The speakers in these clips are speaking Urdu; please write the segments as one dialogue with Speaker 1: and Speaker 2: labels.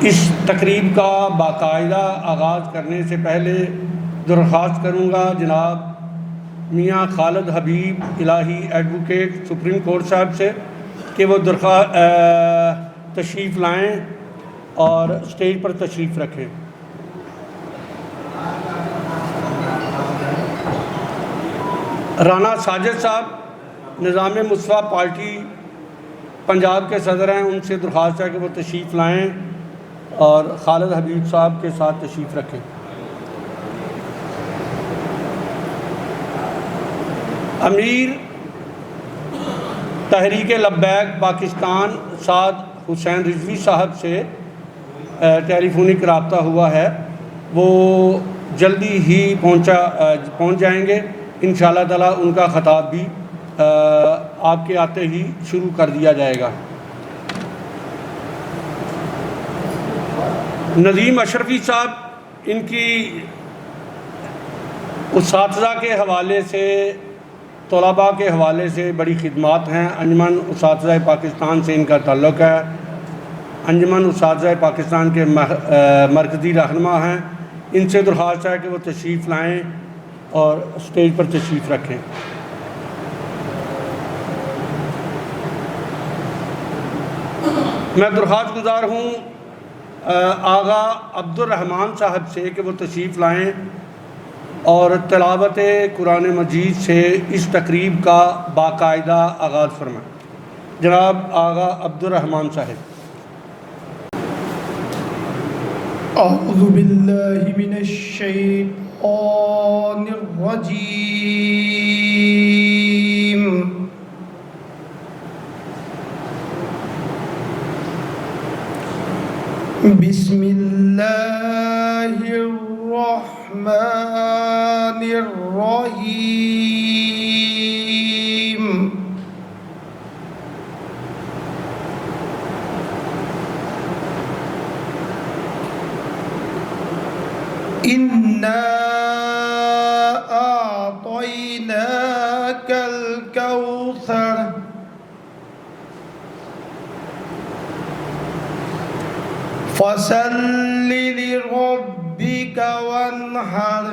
Speaker 1: اس تقریب کا باقاعدہ آغاز کرنے سے پہلے درخواست کروں گا جناب میاں خالد حبیب الہی ایڈوکیٹ سپریم کورٹ صاحب سے کہ وہ تشریف لائیں اور اسٹیج پر تشریف رکھیں۔ رانا ساجد صاحب نظام مصطفیٰ پارٹی پنجاب کے صدر ہیں، ان سے درخواست ہے کہ وہ تشریف لائیں اور خالد حبیب صاحب کے ساتھ تشریف رکھیں۔ امیر تحریک لبیک پاکستان سعد حسین رضوی صاحب سے ٹیلی فونک رابطہ ہوا ہے، وہ جلدی ہی پہنچ جائیں گے انشاءاللہ تعالیٰ۔ ان کا خطاب بھی آپ کے آتے ہی شروع کر دیا جائے گا۔ نظیم اشرفی صاحب، ان کی اساتذہ کے حوالے سے، طلباء کے حوالے سے بڑی خدمات ہیں۔ انجمن اساتذہ پاکستان سے ان کا تعلق ہے، انجمن اساتذہ پاکستان کے مرکزی رہنما ہیں۔ ان سے درخواست ہے کہ وہ تشریف لائیں اور اسٹیج پر تشریف رکھیں۔ میں درخواست گزار ہوں آغا عبدالرحمن صاحب سے کہ وہ تشریف لائیں اور تلاوت قرآن مجید سے اس تقریب کا باقاعدہ آغاز فرمائیں۔ جناب آغا عبدالرحمن صاحب۔
Speaker 2: اعوذ باللہ من الشیطان الرجیم، بسم اللہ الرحمن الرحیم۔ اِنَّا أَعْطَيْنَاكَ الْكَوْثَرَ فَصَلِّ لِرَبِّكَ وَانْحَرْ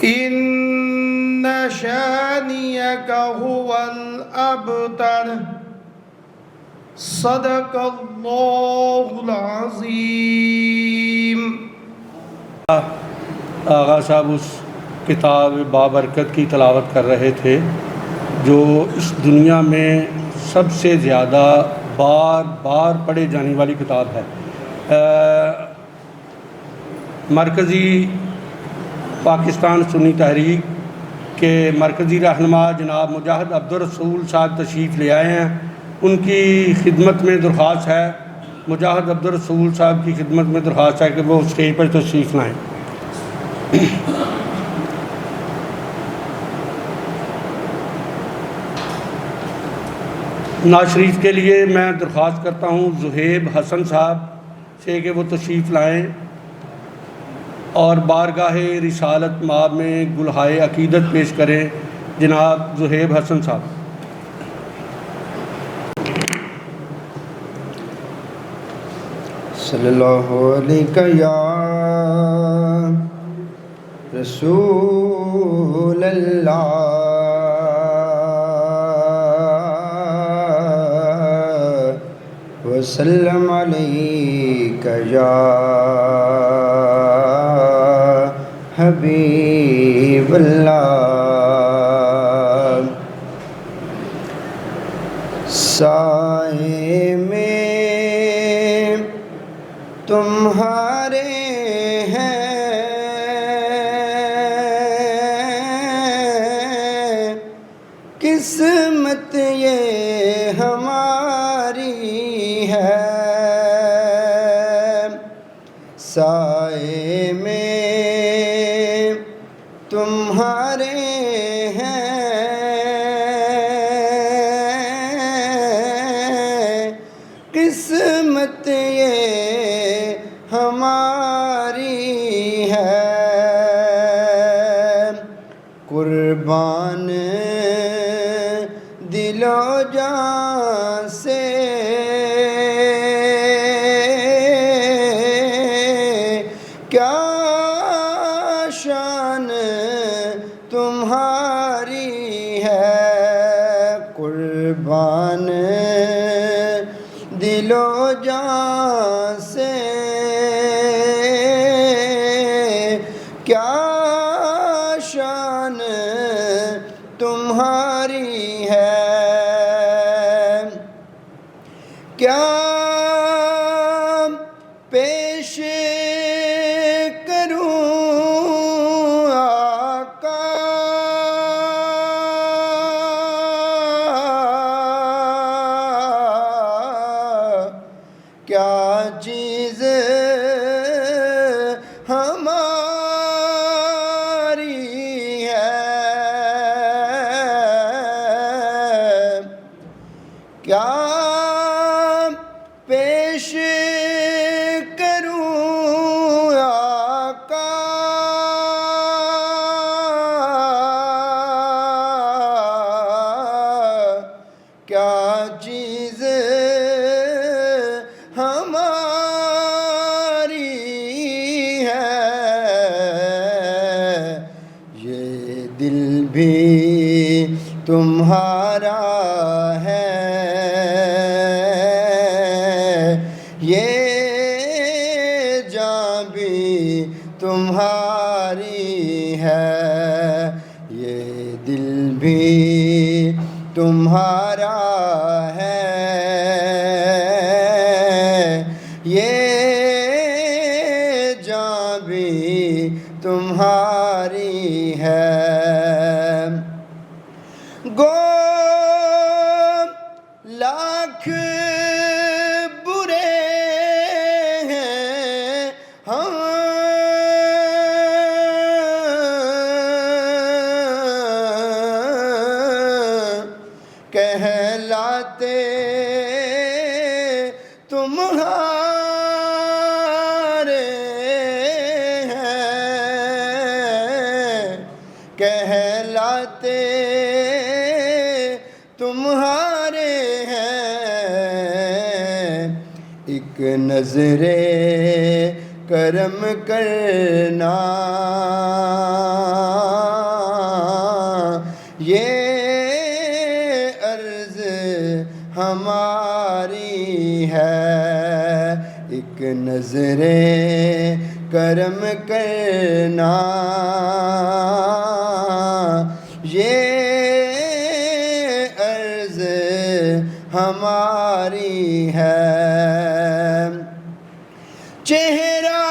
Speaker 2: إِنَّ شَانِئَكَ هُوَ الْأَبْتَرُ۔ صدق اللہ العظیم۔
Speaker 1: آغا صاحب اس کتاب بابرکت کی تلاوت کر رہے تھے جو اس دنیا میں سب سے زیادہ بار بار پڑھے جانے والی کتاب ہے۔ مرکزی پاکستان سنی تحریک کے مرکزی رہنما جناب مجاہد عبدالرسول صاحب تشریف لے آئے ہیں۔ ان کی خدمت میں درخواست ہے، مجاہد عبدالرسول صاحب کی خدمت میں درخواست ہے کہ وہ اسٹیج پر تشریف لائیں۔ نعت شریف کے لیے میں درخواست کرتا ہوں زہیب حسن صاحب سے کہ وہ تشریف لائیں اور بارگاہ رسالت مآب میں گلہائے عقیدت پیش کریں۔ جناب زہیب حسن صاحب۔
Speaker 3: صلی اللہ علیہ یا رسول اللہ وسلم علیک یا حبیب اللہ۔ سائے میں تمہارے ہیں قسمت یہ ہماری ہے، سائے میں تمہارے ہیں قسمت یہ ہماری ہے، قربان دل و جان سے کیا شان تمہاری ہے، قربان دل و جان سے کیا شان تمہاری ہے، کیا پیش کروں آقا، کیا چیز ہماری ہے، کیا پیش کروں آقا، کیا چیز ہماری ہے، یہ دل بھی تمہارا ہے، یہ جاں بھی تمہاری ہے، یہ دل بھی تمہارا ہے، یہ جاں بھی تمہاری ہے، گو لاکھ برے ہیں ہم کہلاتے تمہارے ہیں، کہلاتے تمہارے ہیں، ایک نظر کرم کرنا یہ عرض ہماری ہے، ایک نظر کرم کرنا یہ عرض ہماری ہے، چہرہ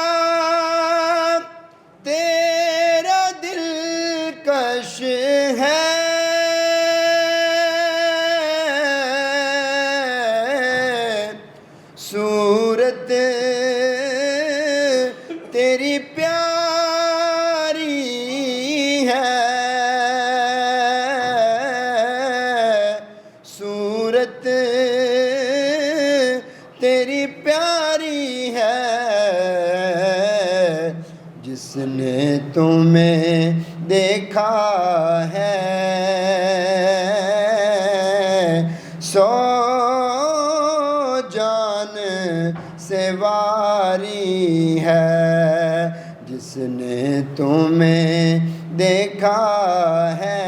Speaker 3: تیرا دلکش ہے، صورت تیری پیاری ہے، صورت تیری پیاری ہے، جس نے تمہیں دیکھا ہے سو جان سے واری ہے، جس نے تمہیں دیکھا ہے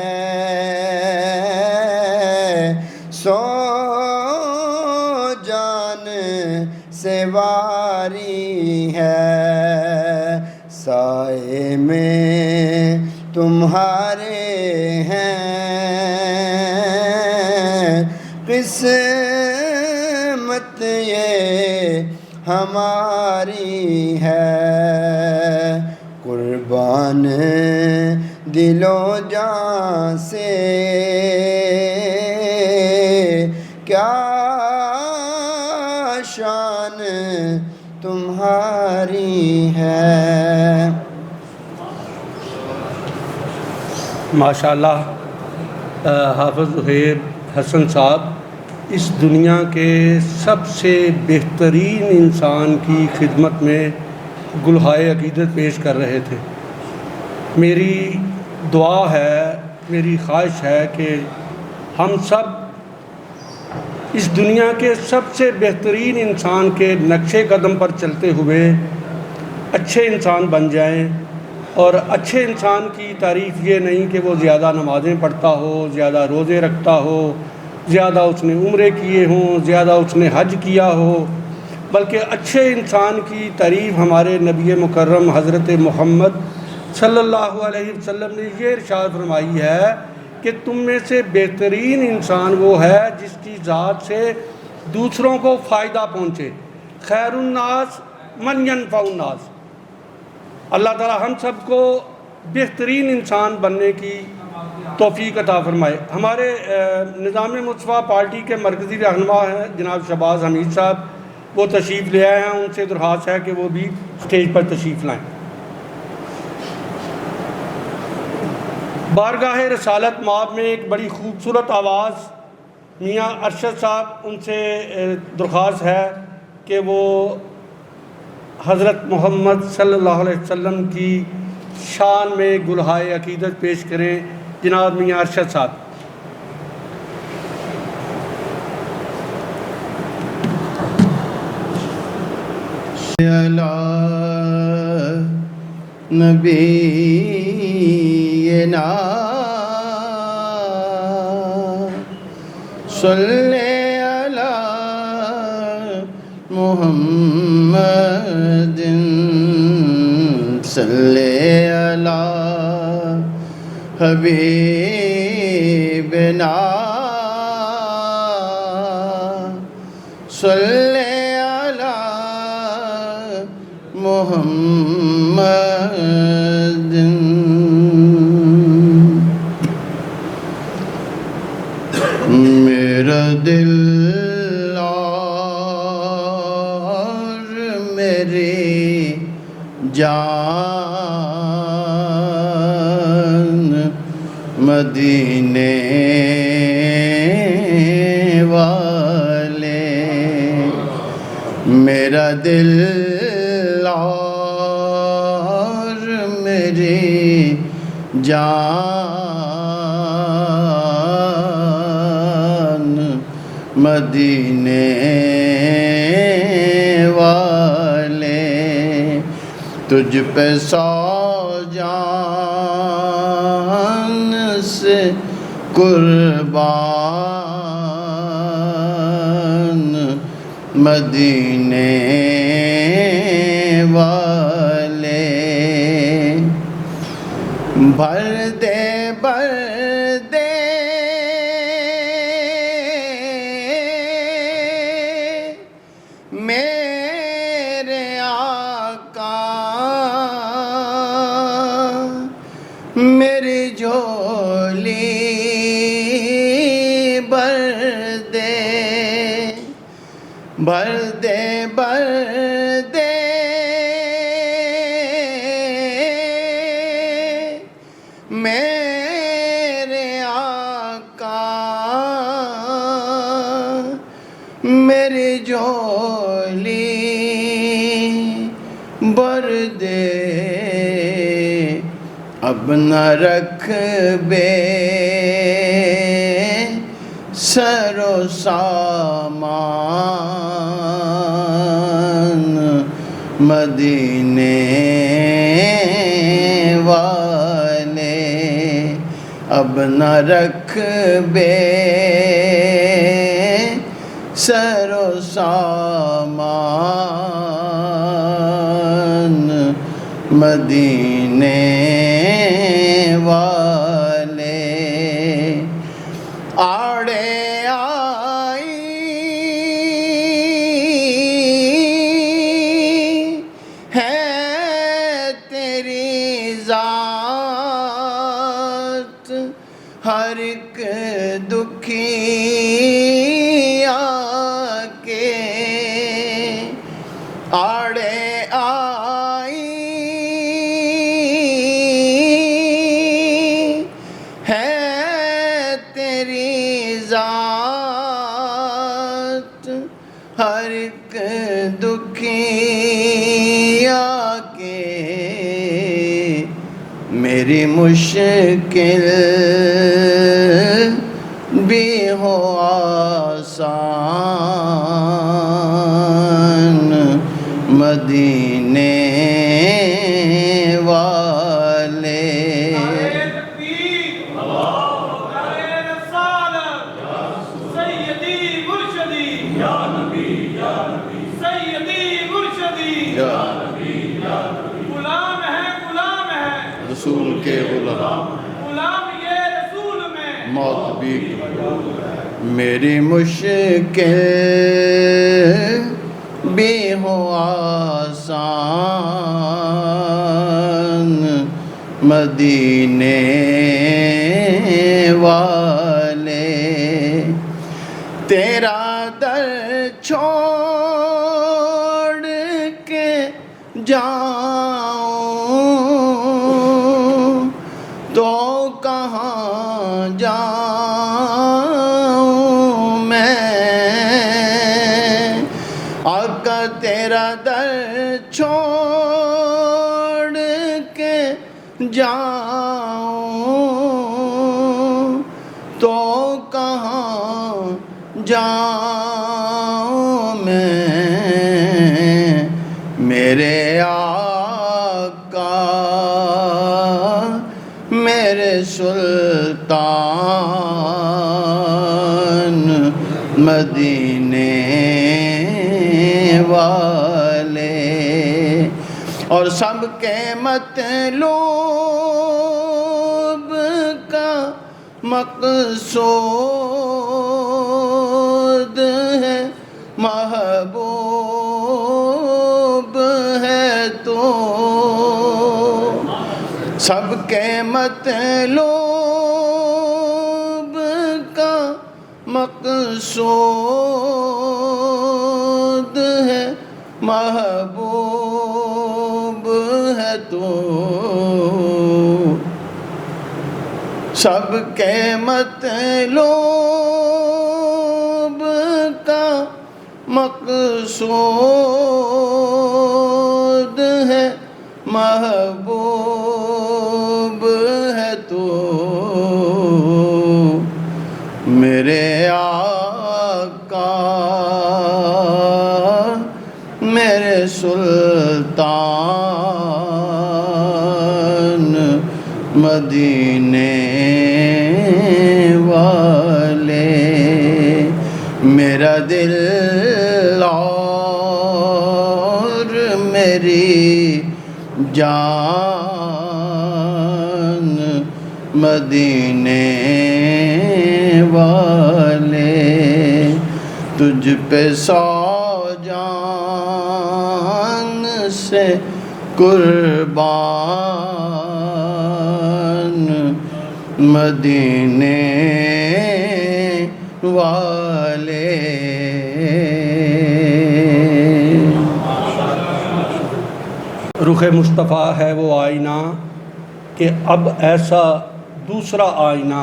Speaker 3: سو جان سے واری ہے، سائے میں تمہارے ہیں قسمت یہ ہماری ہے، قربان دل و جان سے کیا شان تمہاری ہے۔
Speaker 1: ماشاءاللہ حافظ ظہیر حسن صاحب اس دنیا کے سب سے بہترین انسان کی خدمت میں گلہائے عقیدت پیش کر رہے تھے۔ میری دعا ہے، میری خواہش ہے کہ ہم سب اس دنیا کے سب سے بہترین انسان کے نقش قدم پر چلتے ہوئے اچھے انسان بن جائیں. اور اچھے انسان کی تعریف یہ نہیں کہ وہ زیادہ نمازیں پڑھتا ہو، زیادہ روزے رکھتا ہو، زیادہ اس نے عمرے کیے ہوں، زیادہ اس نے حج کیا ہو، بلکہ اچھے انسان کی تعریف ہمارے نبی مکرم حضرت محمد صلی اللہ علیہ وسلم نے یہ ارشاد فرمائی ہے کہ تم میں سے بہترین انسان وہ ہے جس کی ذات سے دوسروں کو فائدہ پہنچے. خیر الناس من ینفع الناس. اللہ تعالی ہم سب کو بہترین انسان بننے کی توفیق عطا فرمائے. ہمارے نظام مصطفیٰ پارٹی کے مرکزی رہنما ہیں جناب شہباز حمید صاحب، وہ تشریف لے آئے ہیں. ان سے درخواست ہے کہ وہ بھی سٹیج پر تشریف لائیں. بارگاہ رسالت مآب میں ایک بڑی خوبصورت آواز میاں ارشد صاحب، ان سے درخواست ہے کہ وہ حضرت محمد صلی اللہ علیہ وسلم کی شان میں گلہائے عقیدت پیش کریں. جناب میاں ارشد صاحب.
Speaker 3: نبینا صلی علی محمد صلی علی حبیبنا صلی علی محمد. میرا دل اور میری جان مدینے والے. میرا دل اور میری جان مدینے والے. تجھ پہ 100 جان سے قربان مدینے والے. بھر دے میرے آقا میری جھولی بھر دے میرے آقا میری جھولی بھر دے. اب نہ رکھ بے سر و سامان مدینے والے. اب نہ رکھ بے سر و سامان مدینے والے. آڑے آئی ہے تیری ذات ہر ایک دکھی آکے. آڑے آئی ہے تیری ذات ہر ایک دکھی آکے. میری مشکل بھی ہو آسان مدینے رسول کے غلام
Speaker 4: غلام یہ رسول میں
Speaker 3: موت بھی میری مشکل بھی ہو آسان مدینے والے تیرا در چھوڑ کے جاؤں تو کہاں جاؤں میں آقا تیرا در چھوڑ کے جاؤں تو کہاں جاؤں میں میرے آقا میرے سلطان مدینے والے اور سب کے مطلوب کا مقصود ہے محبوب ہے تو سب کے مطلوب کا مقصود ہے محبوب ہے تو سب کے مطلوب کا مقصود ہے محبوب ہے تو میرے آقا میرے سلطان مدینے والے میرا دل اور میری جان مدینے والے تجھ پہ سو جان سے قربان مدینے والے
Speaker 1: رخ مصطفیٰ ہے وہ آئینہ کہ اب ایسا دوسرا آئینہ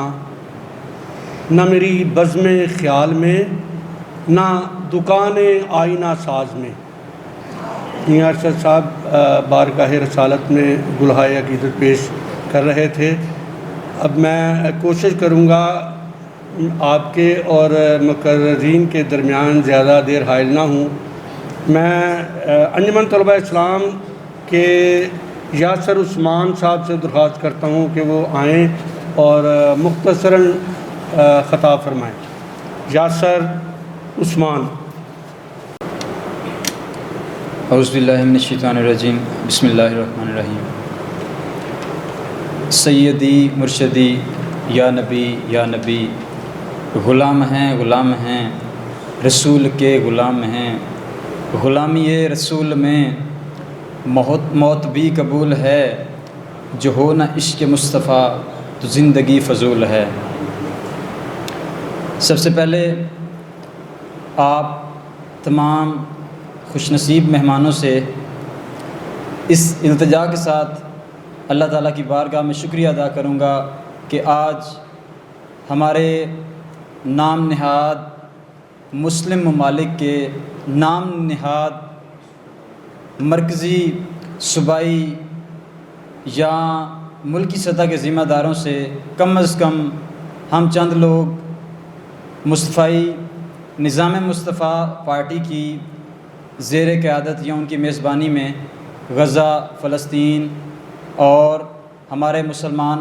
Speaker 1: نہ میری بزم خیال میں نہ دکان آئینہ ساز میں۔ میاں ارشد صاحب بارگاہ رسالت میں گلہائے عقیدت پیش کر رہے تھے۔ اب میں کوشش کروں گا آپ کے اور مقررین کے درمیان زیادہ دیر حائل نہ ہوں۔ میں انجمن طلبہ اسلام کے یاسر عثمان صاحب سے درخواست کرتا ہوں کہ وہ آئیں اور مختصراً خطاب فرمائیں۔ یاسر عثمان۔
Speaker 5: اعوذ باللہ من الشیطان الرجیم، بسم اللہ الرحمن الرحیم۔ سیدی مرشدی یا نبی غلام ہیں رسول کے غلام ہیں، غلامی رسول میں موت بھی قبول ہے، جو ہو نہ عشق مصطفیٰ تو زندگی فضول ہے۔ سب سے پہلے آپ تمام خوش نصیب مہمانوں سے اس التجا کے ساتھ اللہ تعالیٰ کی بارگاہ میں شکریہ ادا کروں گا کہ آج ہمارے نام نہاد مسلم ممالک کے نام نہاد مرکزی صوبائی یا ملکی سطح کے ذمہ داروں سے کم از کم ہم چند لوگ مصطفی نظام مصطفیٰ پارٹی کی زیر قیادت یا ان کی میزبانی میں غزہ، فلسطین اور ہمارے مسلمان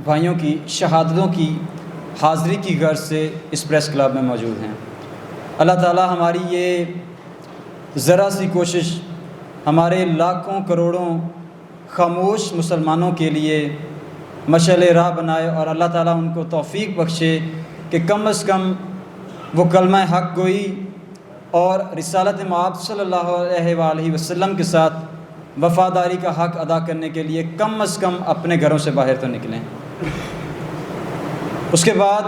Speaker 5: بھائیوں کی شہادتوں کی حاضری کی غرض سے اس پریس کلب میں موجود ہیں۔ اللہ تعالیٰ ہماری یہ ذرا سی کوشش ہمارے لاکھوں کروڑوں خاموش مسلمانوں کے لیے مشعل راہ بنائے، اور اللہ تعالیٰ ان کو توفیق بخشے کہ کم از کم وہ کلمہ حق گوئی اور رسالت مآب صلی اللہ علیہ وآلہ وسلم کے ساتھ وفاداری کا حق ادا کرنے کے لیے کم از کم اپنے گھروں سے باہر تو نکلیں۔ اس کے بعد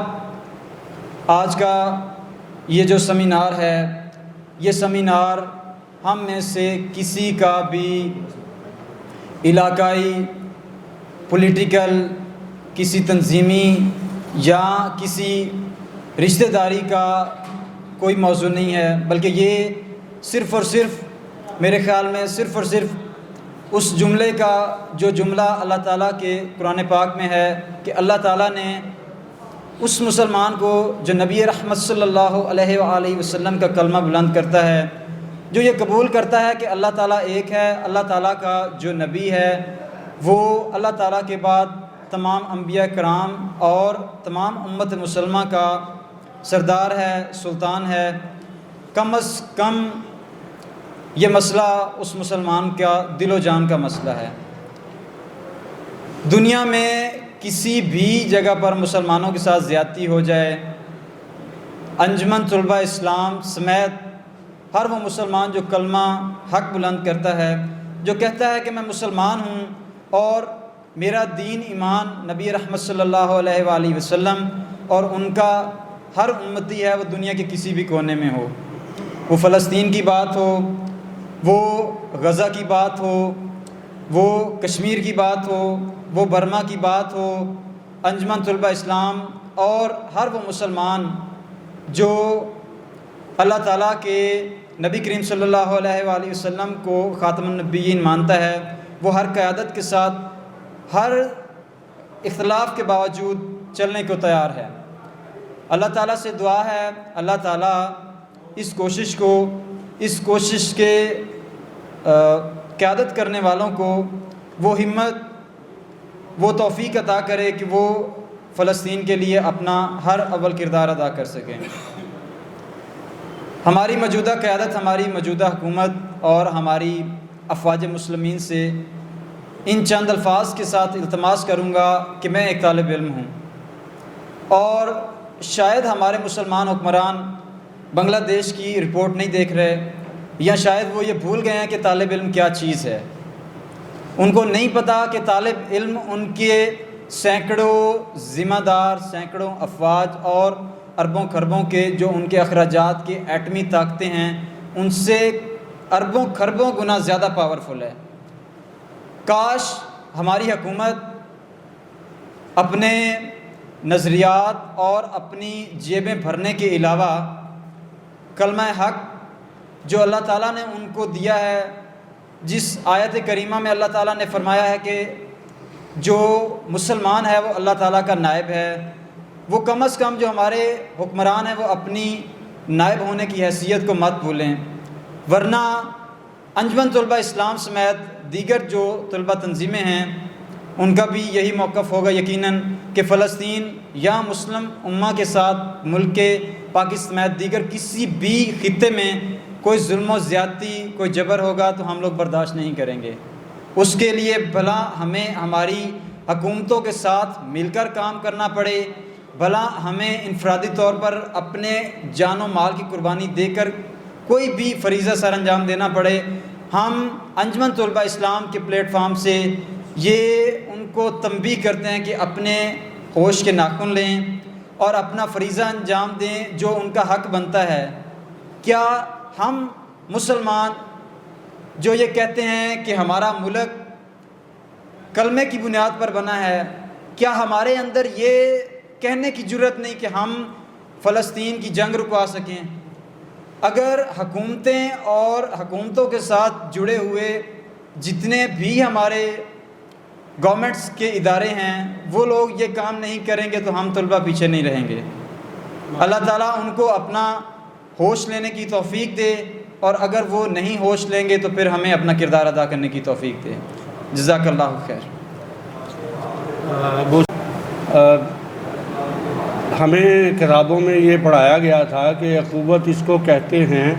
Speaker 5: آج کا یہ جو سیمینار ہے، یہ سیمینار ہم میں سے کسی کا بھی علاقائی، پولیٹیکل، کسی تنظیمی یا کسی رشتہ داری کا کوئی موضوع نہیں ہے، بلکہ یہ صرف اور صرف میرے خیال میں صرف اور صرف اس جملے کا جو جملہ اللہ تعالیٰ کے قرآن پاک میں ہے کہ اللہ تعالیٰ نے اس مسلمان کو جو نبی رحمت صلی اللہ علیہ وآلہ وسلم کا کلمہ بلند کرتا ہے، جو یہ قبول کرتا ہے کہ اللہ تعالیٰ ایک ہے، اللہ تعالیٰ کا جو نبی ہے وہ اللہ تعالیٰ کے بعد تمام انبیاء کرام اور تمام امت مسلمہ کا سردار ہے، سلطان ہے، کم از کم یہ مسئلہ اس مسلمان کا دل و جان کا مسئلہ ہے۔ دنیا میں کسی بھی جگہ پر مسلمانوں کے ساتھ زیادتی ہو جائے، انجمن طلباء اسلام سمیت ہر وہ مسلمان جو کلمہ حق بلند کرتا ہے، جو کہتا ہے کہ میں مسلمان ہوں اور میرا دین ایمان نبی رحمت صلی اللہ علیہ وآلہ وسلم اور ان کا ہر امتی ہے، وہ دنیا کے کسی بھی کونے میں ہو، وہ فلسطین کی بات ہو، وہ غزہ کی بات ہو، وہ کشمیر کی بات ہو، وہ برما کی بات ہو، انجمن طلباء اسلام اور ہر وہ مسلمان جو اللہ تعالیٰ کے نبی کریم صلی اللہ علیہ وآلہ وسلم کو خاتم النبیین مانتا ہے، وہ ہر قیادت کے ساتھ ہر اختلاف کے باوجود چلنے کو تیار ہے۔ اللہ تعالیٰ سے دعا ہے اللہ تعالیٰ اس کوشش کے قیادت کرنے والوں کو وہ ہمت، وہ توفیق عطا کرے کہ وہ فلسطین کے لیے اپنا ہر اول کردار ادا کر سکیں۔ ہماری موجودہ قیادت، ہماری موجودہ حکومت اور ہماری افواج مسلمین سے ان چند الفاظ کے ساتھ التماس کروں گا کہ میں ایک طالب علم ہوں، اور شاید ہمارے مسلمان حکمران بنگلہ دیش کی رپورٹ نہیں دیکھ رہے، یا شاید وہ یہ بھول گئے ہیں کہ طالب علم کیا چیز ہے۔ ان کو نہیں پتہ کہ طالب علم ان کے سینکڑوں ذمہ دار، سینکڑوں افواج اور اربوں خربوں کے جو ان کے اخراجات کے ایٹمی طاقتیں ہیں، ان سے اربوں خربوں گنا زیادہ پاورفل ہے۔ کاش ہماری حکومت اپنے نظریات اور اپنی جیبیں بھرنے کے علاوہ کلمہ حق جو اللہ تعالیٰ نے ان کو دیا ہے، جس آیت کریمہ میں اللہ تعالیٰ نے فرمایا ہے کہ جو مسلمان ہے وہ اللہ تعالیٰ کا نائب ہے، وہ کم از کم جو ہمارے حکمران ہیں وہ اپنی نائب ہونے کی حیثیت کو مت بھولیں، ورنہ انجمن طلباء اسلام سمیت دیگر جو طلباء تنظیمیں ہیں ان کا بھی یہی موقف ہوگا یقیناً کہ فلسطین یا مسلم امہ کے ساتھ ملک پاکستان سمیت دیگر کسی بھی خطے میں کوئی ظلم و زیادتی، کوئی جبر ہوگا تو ہم لوگ برداشت نہیں کریں گے۔ اس کے لیے بھلا ہمیں ہماری حکومتوں کے ساتھ مل کر کام کرنا پڑے، بھلا ہمیں انفرادی طور پر اپنے جان و مال کی قربانی دے کر کوئی بھی فریضہ سر انجام دینا پڑے، ہم انجمن طلباء اسلام کے پلیٹ فارم سے یہ ان کو تنبیہ کرتے ہیں کہ اپنے ہوش کے ناخن لیں اور اپنا فریضہ انجام دیں جو ان کا حق بنتا ہے۔ کیا ہم مسلمان جو یہ کہتے ہیں کہ ہمارا ملک کلمے کی بنیاد پر بنا ہے، کیا ہمارے اندر یہ کہنے کی جرت نہیں کہ ہم فلسطین کی جنگ رکوا سکیں؟ اگر حکومتیں اور حکومتوں کے ساتھ جڑے ہوئے جتنے بھی ہمارے گورنمنٹس کے ادارے ہیں وہ لوگ یہ کام نہیں کریں گے تو ہم طلباء پیچھے نہیں رہیں گے۔ اللہ تعالیٰ ان کو اپنا ہوش لینے کی توفیق دے، اور اگر وہ نہیں ہوش لیں گے تو پھر ہمیں اپنا کردار ادا کرنے کی توفیق دے۔ جزاک اللہ خیر۔
Speaker 1: ہمیں کتابوں میں یہ پڑھایا گیا تھا کہ اخوت اس کو کہتے ہیں،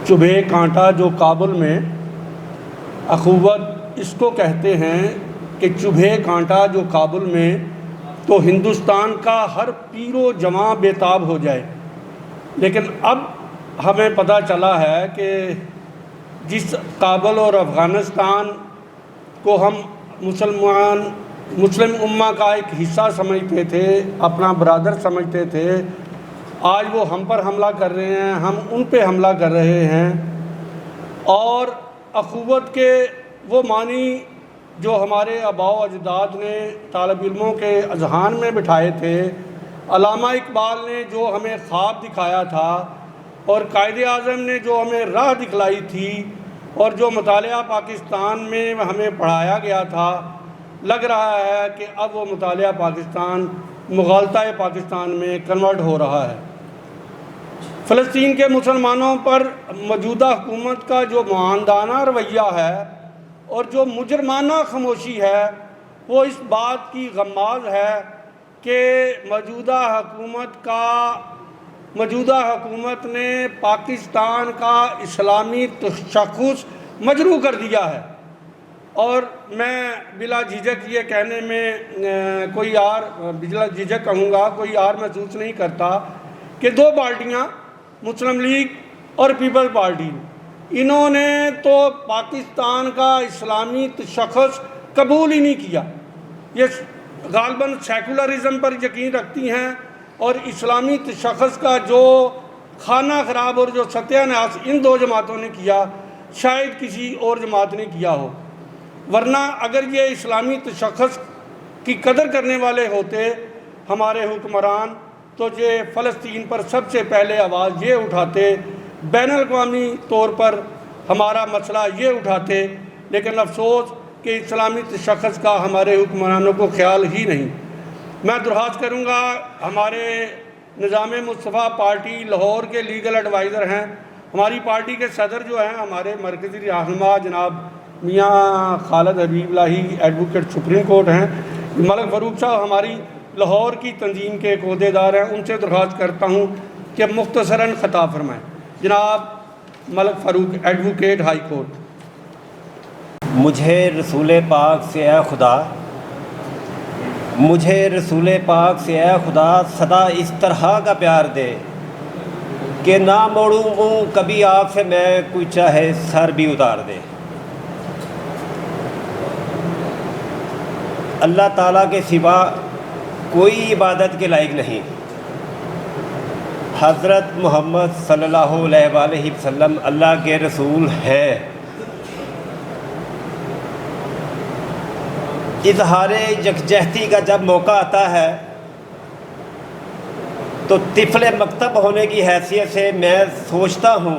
Speaker 1: چبھے کانٹا جو کابل میں، اخوت اس کو کہتے ہیں کہ چبھے کانٹا جو کابل میں تو ہندوستان کا ہر پیر و جواں بےتاب ہو جائے، لیکن اب ہمیں پتہ چلا ہے کہ جس کابل اور افغانستان کو ہم مسلم امہ کا ایک حصہ سمجھتے تھے، اپنا برادر سمجھتے تھے، آج وہ ہم پر حملہ کر رہے ہیں، ہم ان پہ حملہ کر رہے ہیں۔ اور اخوت کے وہ معنی جو ہمارے آباء و اجداد نے طالب علموں کے اذہان میں بٹھائے تھے، علامہ اقبال نے جو ہمیں خواب دکھایا تھا اور قائد اعظم نے جو ہمیں راہ دکھلائی تھی اور جو مطالعہ پاکستان میں ہمیں پڑھایا گیا تھا، لگ رہا ہے کہ اب وہ مطالعہ پاکستان مغالطہ پاکستان میں کنورٹ ہو رہا ہے۔ فلسطین کے مسلمانوں پر موجودہ حکومت کا جو معاندانہ رویہ ہے اور جو مجرمانہ خاموشی ہے، وہ اس بات کی غماز ہے کہ موجودہ حکومت نے پاکستان کا اسلامی تشخص مجروح کر دیا ہے۔ اور میں بلا جھجک یہ کہنے میں بلا جھجک کہوں گا، کوئی اور محسوس نہیں کرتا کہ دو پارٹیاں، مسلم لیگ اور پیپلز پارٹی، انہوں نے تو پاکستان کا اسلامی تشخص قبول ہی نہیں کیا۔ یہ غالباً سیکولرزم پر یقین رکھتی ہیں اور اسلامی تشخص کا جو خانہ خراب اور جو ستیہ ناش ان دو جماعتوں نے کیا، شاید کسی اور جماعت نے کیا ہو۔ ورنہ اگر یہ اسلامی تشخص کی قدر کرنے والے ہوتے ہمارے حکمران، تو یہ فلسطین پر سب سے پہلے آواز یہ اٹھاتے، بین الاقوامی طور پر ہمارا مسئلہ یہ اٹھاتے، لیکن افسوس کہ اسلامی تشخص کا ہمارے حکمرانوں کو خیال ہی نہیں۔ میں درخواست کروں گا، ہمارے نظام مصطفیٰ پارٹی لاہور کے لیگل ایڈوائزر ہیں، ہماری پارٹی کے صدر جو ہیں ہمارے مرکزی رہنما جناب میاں خالد حبیب لاہی ایڈوکیٹ سپریم کورٹ ہیں، ملک فاروق صاحب ہماری لاہور کی تنظیم کے ایک عہدیدار ہیں، ان سے درخواست کرتا ہوں کہ مختصراً خطاب فرمائیں۔ جناب ملک فاروق ایڈوکیٹ ہائی کورٹ۔
Speaker 6: مجھے رسول پاک سے اے خدا، مجھے رسول پاک سے اے خدا سدا اس طرح کا پیار دے کہ نہ موڑوں منہ کبھی آپ سے میں، کوئی چاہے سر بھی اتار دے۔ اللہ تعالیٰ کے سوا کوئی عبادت کے لائق نہیں۔ حضرت محمد صلی اللہ علیہ وآلہ وسلم اللہ کے رسول ہیں۔ اظہار یکجہتی کا جب موقع آتا ہے تو طفل مکتب ہونے کی حیثیت سے میں سوچتا ہوں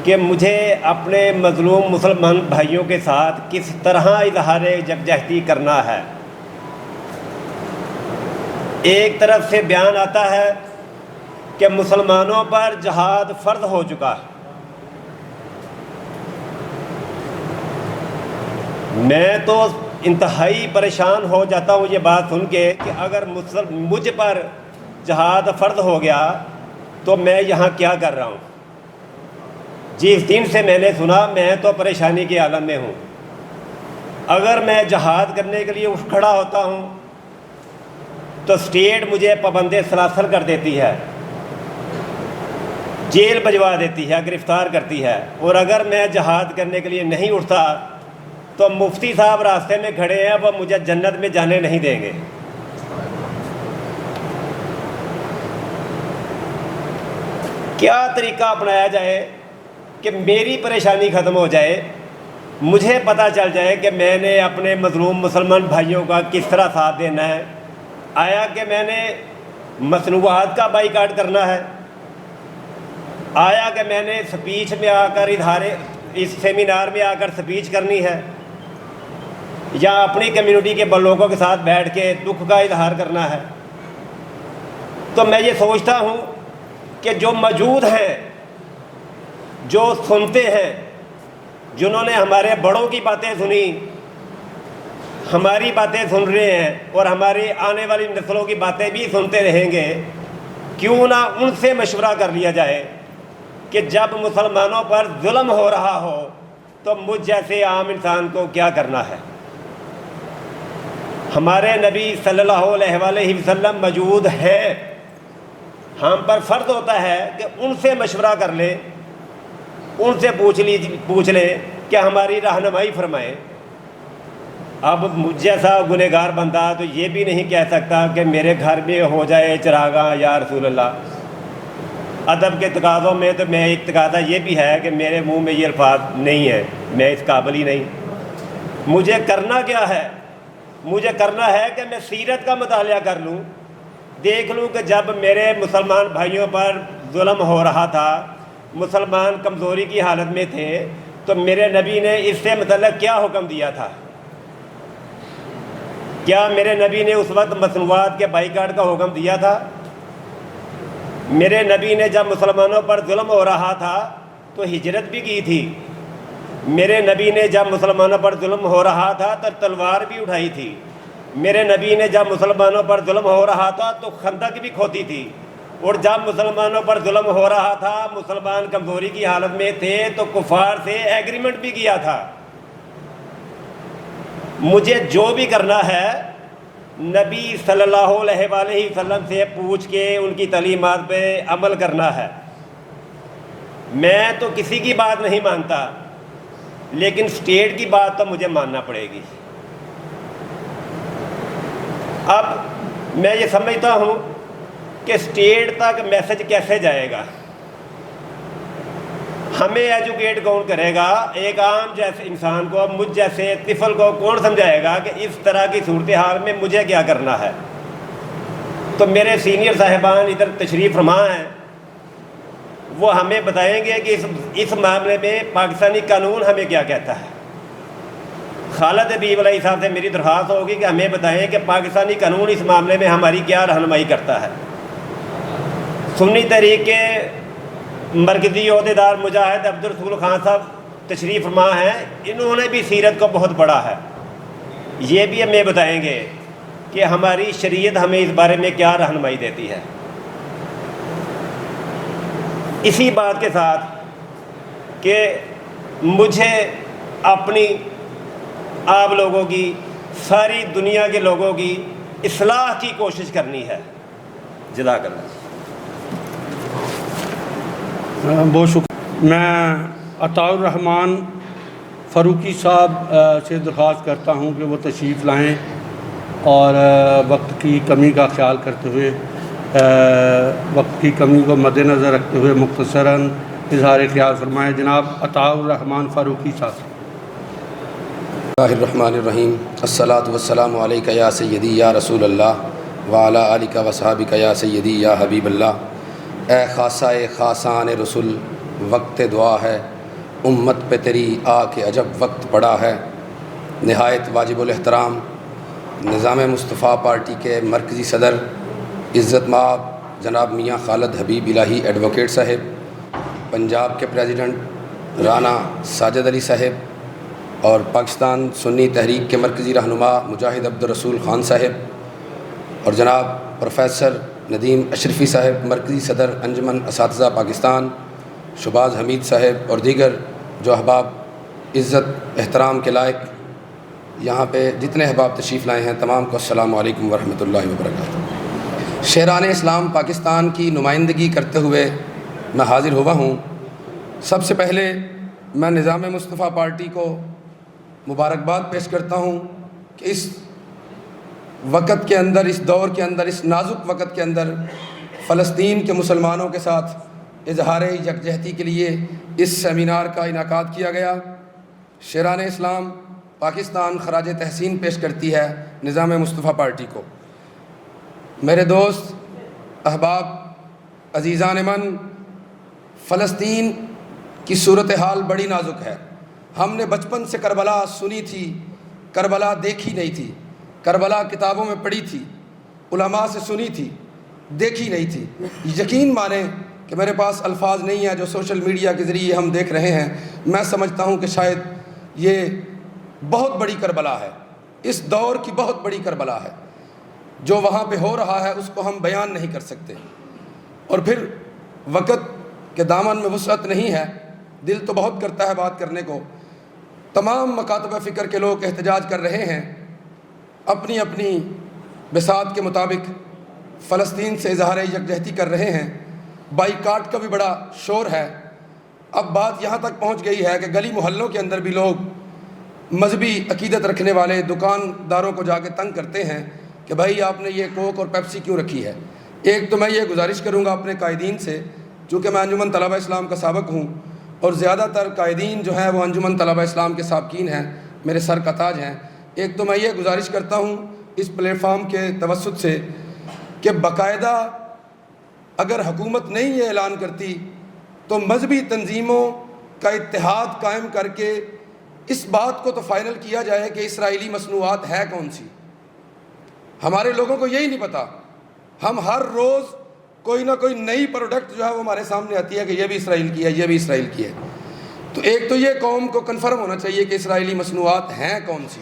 Speaker 6: کہ مجھے اپنے مظلوم مسلمان بھائیوں کے ساتھ کس طرح اظہار یکجہتی کرنا ہے۔ ایک طرف سے بیان آتا ہے کہ مسلمانوں پر جہاد فرض ہو چکا ہے۔ میں تو انتہائی پریشان ہو جاتا ہوں یہ بات سن کے کہ اگر مجھ پر جہاد فرض ہو گیا تو میں یہاں کیا کر رہا ہوں۔ جس دن سے میں نے سنا میں تو پریشانی کے عالم میں ہوں۔ اگر میں جہاد کرنے کے لیے اٹھ کھڑا ہوتا ہوں تو اسٹیٹ مجھے پابند سلاسل کر دیتی ہے، جیل بھجوا دیتی ہے، گرفتار کرتی ہے۔ اور اگر میں جہاد کرنے کے لیے نہیں اٹھتا تو مفتی صاحب راستے میں کھڑے ہیں، وہ مجھے جنت میں جانے نہیں دیں گے۔ کیا طریقہ اپنایا جائے کہ میری پریشانی ختم ہو جائے، مجھے پتہ چل جائے کہ میں نے اپنے مظلوم مسلمان بھائیوں کا کس طرح ساتھ دینا ہے؟ آیا کہ میں نے مصنوعات کا بائیکاٹ کرنا ہے؟ آیا کہ میں نے سپیچ میں آ کر اس سیمینار میں آ کر سپیچ کرنی ہے؟ یا اپنی کمیونٹی کے لوگوں کے ساتھ بیٹھ کے دکھ کا اظہار کرنا ہے؟ تو میں یہ سوچتا ہوں کہ جو موجود ہیں، جو سنتے ہیں، جنہوں نے ہمارے بڑوں کی باتیں سنی، ہماری باتیں سن رہے ہیں اور ہماری آنے والی نسلوں کی باتیں بھی سنتے رہیں گے، کیوں نہ ان سے مشورہ کر لیا جائے کہ جب مسلمانوں پر ظلم ہو رہا ہو تو مجھ جیسے عام انسان کو کیا کرنا ہے۔ ہمارے نبی صلی اللہ علیہ وآلہ وسلم موجود ہیں، ہم پر فرض ہوتا ہے کہ ان سے مشورہ کر لیں، ان سے پوچھ لیں کہ ہماری رہنمائی فرمائیں۔ اب مجھ جیسا گنہگار بندہ تو یہ بھی نہیں کہہ سکتا کہ میرے گھر میں ہو جائے چراغاں یا رسول اللہ۔ ادب کے تقاضوں میں تو میں ایک تقاضا یہ بھی ہے کہ میرے منہ میں یہ الفاظ نہیں ہیں، میں اس قابل ہی نہیں۔ مجھے کرنا کیا ہے؟ مجھے کرنا ہے کہ میں سیرت کا مطالعہ کر لوں، دیکھ لوں کہ جب میرے مسلمان بھائیوں پر ظلم ہو رہا تھا، مسلمان کمزوری کی حالت میں تھے، تو میرے نبی نے اس سے متعلق کیا حکم دیا تھا۔ کیا میرے نبی نے اس وقت مصنوعات کے بائیکاٹ کا حکم دیا تھا؟ میرے نبی نے جب مسلمانوں پر ظلم ہو رہا تھا تو ہجرت بھی کی تھی۔ میرے نبی نے جب مسلمانوں پر ظلم ہو رہا تھا تو تلوار بھی اٹھائی تھی۔ میرے نبی نے جب مسلمانوں پر ظلم ہو رہا تھا تو خندق بھی کھودی تھی، اور جب مسلمانوں پر ظلم ہو رہا تھا، مسلمان کمزوری کی حالت میں تھے، تو کفار سے ایگریمنٹ بھی کیا تھا۔ مجھے جو بھی کرنا ہے نبی صلی اللہ علیہ وآلہ وسلم سے پوچھ کے ان کی تعلیمات پہ عمل کرنا ہے۔ میں تو کسی کی بات نہیں مانتا، لیکن اسٹیٹ کی بات تو مجھے ماننا پڑے گی۔ اب میں یہ سمجھتا ہوں کہ اسٹیٹ تک میسج کیسے جائے گا، ہمیں ایجوکیٹ کون کرے گا؟ ایک عام جیسے انسان کو، مجھ جیسے طفل کو کون سمجھائے گا کہ اس طرح کی صورتحال میں مجھے کیا کرنا ہے؟ تو میرے سینئر صاحبان ادھر تشریف فرما ہیں، وہ ہمیں بتائیں گے کہ اس معاملے میں پاکستانی قانون ہمیں کیا کہتا ہے۔ خالد حبیب علیہ صاحب سے میری درخواست ہوگی کہ ہمیں بتائیں کہ پاکستانی قانون اس معاملے میں ہماری کیا رہنمائی کرتا ہے۔ سنی تحریک کے مرکزی عہدیدار مجاہد عبدالرسول خان صاحب تشریف فرما ہیں، انہوں نے بھی سیرت کو بہت پڑھا ہے، یہ بھی ہمیں بتائیں گے کہ ہماری شریعت ہمیں اس بارے میں کیا رہنمائی دیتی ہے۔ اسی بات کے ساتھ کہ مجھے اپنی، آپ لوگوں کی، ساری دنیا کے لوگوں کی اصلاح کی کوشش کرنی ہے۔ جزاک اللہ۔
Speaker 1: بہت شکریہ۔ میں عطاء الرحمان فاروقی صاحب سے درخواست کرتا ہوں کہ وہ تشریف لائیں اور وقت کی کمی کا خیال کرتے ہوئے، وقت کی کمی کو مد نظر رکھتے ہوئے مختصراً اظہار خیال فرمائیں۔ جناب عطاء الرحمان فاروقی صاحب۔
Speaker 7: اللہ الرحمن الرحیم، الصلاۃ والسلام علیک یا سیدی یا رسول اللہ وعلی آلک وصحابک یا سیدی یا حبیب اللہ۔ اے خاصہ خاصان رسول، وقت دعا ہے، امت پہ تیری آ کے عجب وقت پڑا ہے۔ نہایت واجب الاحترام نظام مصطفیٰ پارٹی کے مرکزی صدر عزت مآب جناب میاں خالد حبیب الہی ایڈوکیٹ صاحب، پنجاب کے پریزیڈنٹ رانا ساجد علی صاحب، اور پاکستان سنی تحریک کے مرکزی رہنما مجاہد عبدالرسول خان صاحب، اور جناب پروفیسر ندیم اشرفی صاحب مرکزی صدر انجمن اساتذہ پاکستان، شباز حمید صاحب، اور دیگر جو احباب عزت احترام کے لائق یہاں پہ جتنے احباب تشریف لائے ہیں، تمام کو السلام علیکم ورحمۃ اللہ وبرکاتہ۔ شہران اسلام پاکستان کی نمائندگی کرتے ہوئے میں حاضر ہوا ہوں۔ سب سے پہلے میں نظام مصطفیٰ پارٹی کو مبارکباد پیش کرتا ہوں کہ اس وقت کے اندر، اس دور کے اندر، اس نازک وقت کے اندر فلسطین کے مسلمانوں کے ساتھ اظہار یکجہتی کے لیے اس سیمینار کا انعقاد کیا گیا۔ شہران اسلام پاکستان خراج تحسین پیش کرتی ہے نظام مصطفیٰ پارٹی کو۔ میرے دوست احباب عزیزان من، فلسطین کی صورتحال بڑی نازک ہے۔ ہم نے بچپن سے کربلا سنی تھی، کربلا دیکھی نہیں تھی، کربلا کتابوں میں پڑھی تھی، علماء سے سنی تھی، دیکھی نہیں تھی۔ یقین مانیں کہ میرے پاس الفاظ نہیں ہیں جو سوشل میڈیا کے ذریعے ہم دیکھ رہے ہیں۔ میں سمجھتا ہوں کہ شاید یہ بہت بڑی کربلا ہے، اس دور کی بہت بڑی کربلا ہے۔ جو وہاں پہ ہو رہا ہے اس کو ہم بیان نہیں کر سکتے، اور پھر وقت کے دامن میں وسعت نہیں ہے، دل تو بہت کرتا ہے بات کرنے کو۔ تمام مکاتب فکر کے لوگ احتجاج کر رہے ہیں، اپنی اپنی بساط کے مطابق فلسطین سے اظہار یکجہتی کر رہے ہیں۔ بائیکاٹ کا بھی بڑا شور ہے۔ اب بات یہاں تک پہنچ گئی ہے کہ گلی محلوں کے اندر بھی لوگ مذہبی عقیدت رکھنے والے دکانداروں کو جا کے تنگ کرتے ہیں کہ بھائی آپ نے یہ کوک اور پیپسی کیوں رکھی ہے۔ ایک تو میں یہ گزارش کروں گا اپنے قائدین سے، چونکہ میں انجمن طلبہ اسلام کا سابق ہوں اور زیادہ تر قائدین جو ہیں وہ انجمن طلبہ اسلام کے سابقین ہیں، میرے سر کا تاج ہیں۔ ایک تو میں یہ گزارش کرتا ہوں اس پلیٹ فارم کے توسط سے کہ باقاعدہ اگر حکومت نہیں یہ اعلان کرتی تو مذہبی تنظیموں کا اتحاد قائم کر کے اس بات کو تو فائنل کیا جائے کہ اسرائیلی مصنوعات ہے کون سی۔ ہمارے لوگوں کو یہی نہیں پتہ، ہم ہر روز کوئی نہ کوئی نئی پروڈکٹ جو ہے وہ ہمارے سامنے آتی ہے کہ یہ بھی اسرائیل کی ہے، یہ بھی اسرائیل کی ہے۔ تو ایک تو یہ قوم کو کنفرم ہونا چاہیے کہ اسرائیلی مصنوعات ہیں کون سی،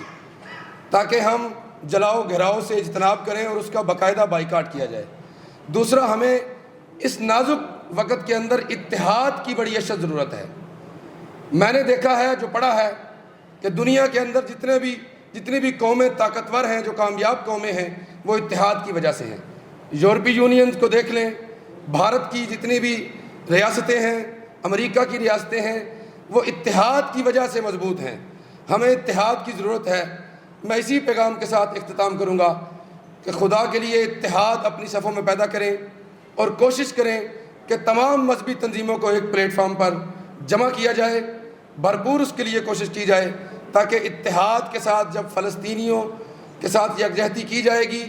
Speaker 7: تاکہ ہم جلاؤ گھراؤ سے اجتناب کریں اور اس کا باقاعدہ بائیکاٹ کیا جائے۔ دوسرا، ہمیں اس نازک وقت کے اندر اتحاد کی بڑی اشد ضرورت ہے۔ میں نے دیکھا ہے، جو پڑھا ہے، کہ دنیا کے اندر جتنی بھی قومیں طاقتور ہیں، جو کامیاب قومیں ہیں، وہ اتحاد کی وجہ سے ہیں۔ یورپی یونین کو دیکھ لیں، بھارت کی جتنی بھی ریاستیں ہیں، امریکہ کی ریاستیں ہیں، وہ اتحاد کی وجہ سے مضبوط ہیں۔ ہمیں اتحاد کی ضرورت ہے۔ میں اسی پیغام کے ساتھ اختتام کروں گا کہ خدا کے لیے اتحاد اپنی صفوں میں پیدا کریں اور کوشش کریں کہ تمام مذہبی تنظیموں کو ایک پلیٹ فارم پر جمع کیا جائے، بھرپور اس کے لیے کوشش کی جائے، تاکہ اتحاد کے ساتھ جب فلسطینیوں کے ساتھ یکجہتی کی جائے گی،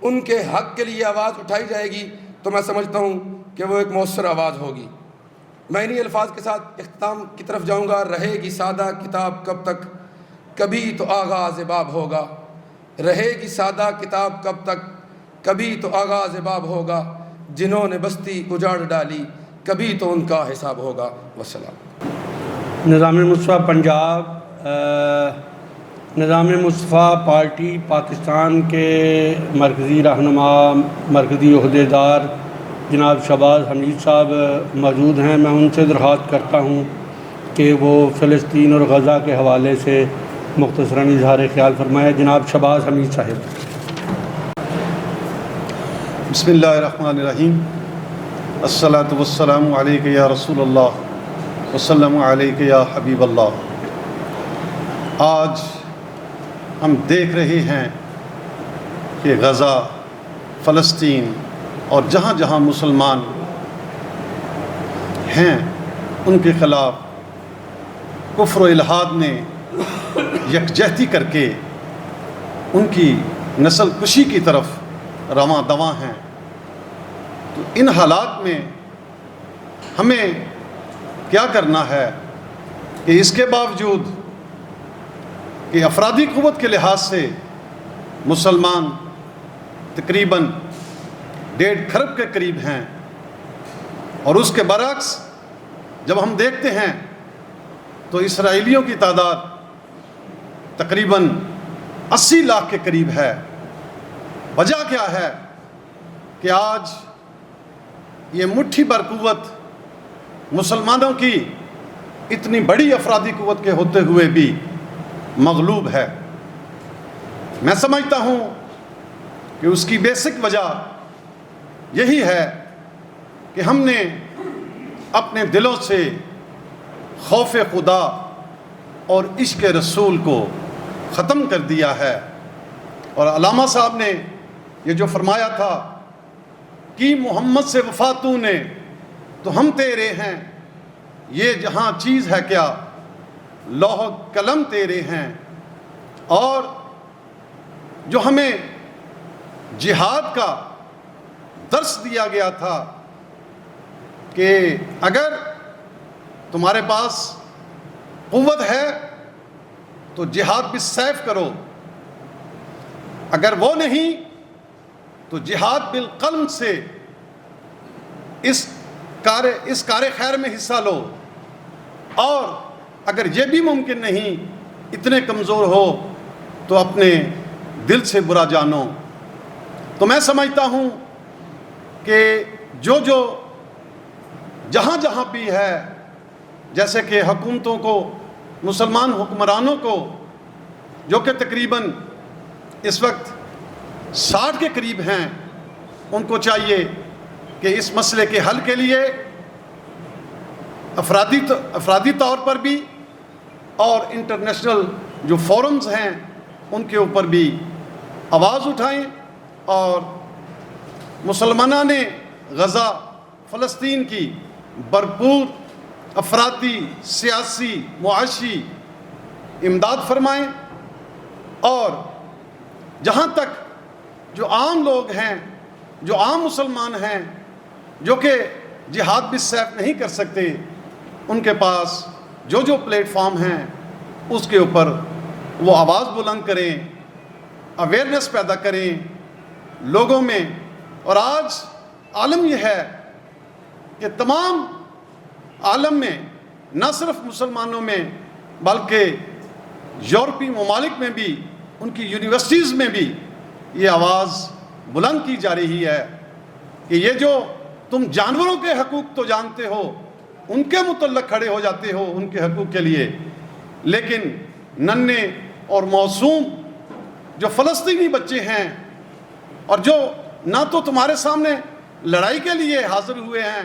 Speaker 7: ان کے حق کے لیے آواز اٹھائی جائے گی، تو میں سمجھتا ہوں کہ وہ ایک مؤثر آواز ہوگی۔ میں انہی الفاظ کے ساتھ اختتام کی طرف جاؤں گا۔ رہے گی سادہ کتاب کب تک، کبھی تو آغاز باب ہوگا۔ رہے گی سادہ کتاب کب تک، کبھی تو آغاز باب ہوگا۔ جنہوں نے بستی اجاڑ ڈالی، کبھی تو ان کا حساب ہوگا۔ والسلام۔
Speaker 1: نظام مصطفیٰ پنجاب نظام مصطفیٰ پارٹی پاکستان کے مرکزی رہنما، مرکزی عہدیدار جناب شہباز حمید صاحب موجود ہیں۔ میں ان سے درخواست کرتا ہوں کہ وہ فلسطین اور غزہ کے حوالے سے مختصراً اظہار خیال فرمائے۔ جناب شہباز حمید صاحب۔
Speaker 8: بسم اللہ الرحمن الرحیم۔ الصلاۃ والسلام علیک یا رسول اللہ وسلم علیک یا حبیب اللہ۔ آج ہم دیکھ رہے ہیں کہ غزہ، فلسطین اور جہاں جہاں مسلمان ہیں ان کے خلاف کفر و الحاد نے یکجہتی کر کے ان کی نسل کشی کی طرف رواں دواں ہیں۔ تو ان حالات میں ہمیں کیا کرنا ہے کہ اس کے باوجود کہ افرادی قوت کے لحاظ سے مسلمان تقریباً 1.5 کھرب کے قریب ہیں، اور اس کے برعکس جب ہم دیکھتے ہیں تو اسرائیلیوں کی تعداد تقریباً 80 لاکھ کے قریب ہے۔ وجہ کیا ہے کہ آج یہ مٹھی بھر قوت مسلمانوں کی اتنی بڑی افرادی قوت کے ہوتے ہوئے بھی مغلوب ہے۔ میں سمجھتا ہوں کہ اس کی بیسک وجہ یہی ہے کہ ہم نے اپنے دلوں سے خوف خدا اور عشق رسول کو ختم کر دیا ہے۔ اور علامہ صاحب نے یہ جو فرمایا تھا کہ محمد سے وفا تو نے تو ہم تیرے ہیں، یہ جہاں چیز ہے کیا لوح قلم تیرے ہیں۔ اور جو ہمیں جہاد کا درس دیا گیا تھا کہ اگر تمہارے پاس قوت ہے تو جہاد بالسیف کرو، اگر وہ نہیں تو جہاد بالقلم سے اس کار خیر میں حصہ لو، اور اگر یہ بھی ممکن نہیں، اتنے کمزور ہو تو اپنے دل سے برا جانو۔ تو میں سمجھتا ہوں کہ جو جہاں جہاں بھی ہے، جیسے کہ حکومتوں کو، مسلمان حکمرانوں کو، جو کہ تقریباً اس وقت 60 کے قریب ہیں، ان کو چاہیے کہ اس مسئلے کے حل کے لیے افرادی طور پر بھی اور انٹرنیشنل جو فورمز ہیں ان کے اوپر بھی آواز اٹھائیں، اور مسلمانان غزہ فلسطین کی بھرپور افرادی، سیاسی، معاشی امداد فرمائیں، اور جہاں تک جو عام لوگ ہیں، جو عام مسلمان ہیں، جو کہ جہاد بالسیف نہیں کر سکتے، ان کے پاس جو پلیٹ فارم ہیں اس کے اوپر وہ آواز بلند کریں، اویئرنیس پیدا کریں لوگوں میں۔ اور آج عالم یہ ہے کہ تمام عالم میں، نہ صرف مسلمانوں میں بلکہ یورپی ممالک میں بھی، ان کی یونیورسٹیز میں بھی یہ آواز بلند کی جا رہی ہے کہ یہ جو تم جانوروں کے حقوق تو جانتے ہو، ان کے متعلق کھڑے ہو جاتے ہو ان کے حقوق کے لیے، لیکن ننھے اور معصوم جو فلسطینی بچے ہیں، اور جو نہ تو تمہارے سامنے لڑائی کے لیے حاضر ہوئے ہیں،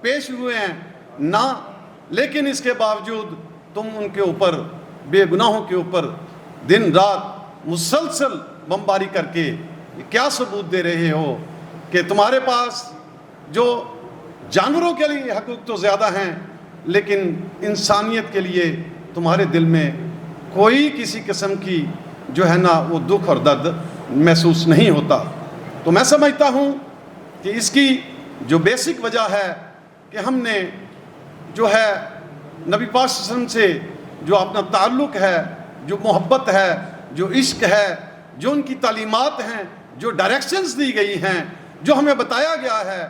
Speaker 8: پیش ہوئے ہیں، نہ، لیکن اس کے باوجود تم ان کے اوپر، بے گناہوں کے اوپر دن رات مسلسل بمباری کر کے کیا ثبوت دے رہے ہو کہ تمہارے پاس جو جانوروں کے لیے حقوق تو زیادہ ہیں، لیکن انسانیت کے لیے تمہارے دل میں کوئی کسی قسم کی جو ہے نا وہ دکھ اور درد محسوس نہیں ہوتا۔ تو میں سمجھتا ہوں کہ اس کی جو بیسک وجہ ہے کہ ہم نے جو ہے نبی پاک صلی اللہ علیہ وسلم سے جو اپنا تعلق ہے، جو محبت ہے، جو عشق ہے، جو ان کی تعلیمات ہیں، جو ڈائریکشنز دی گئی ہیں، جو ہمیں بتایا گیا ہے،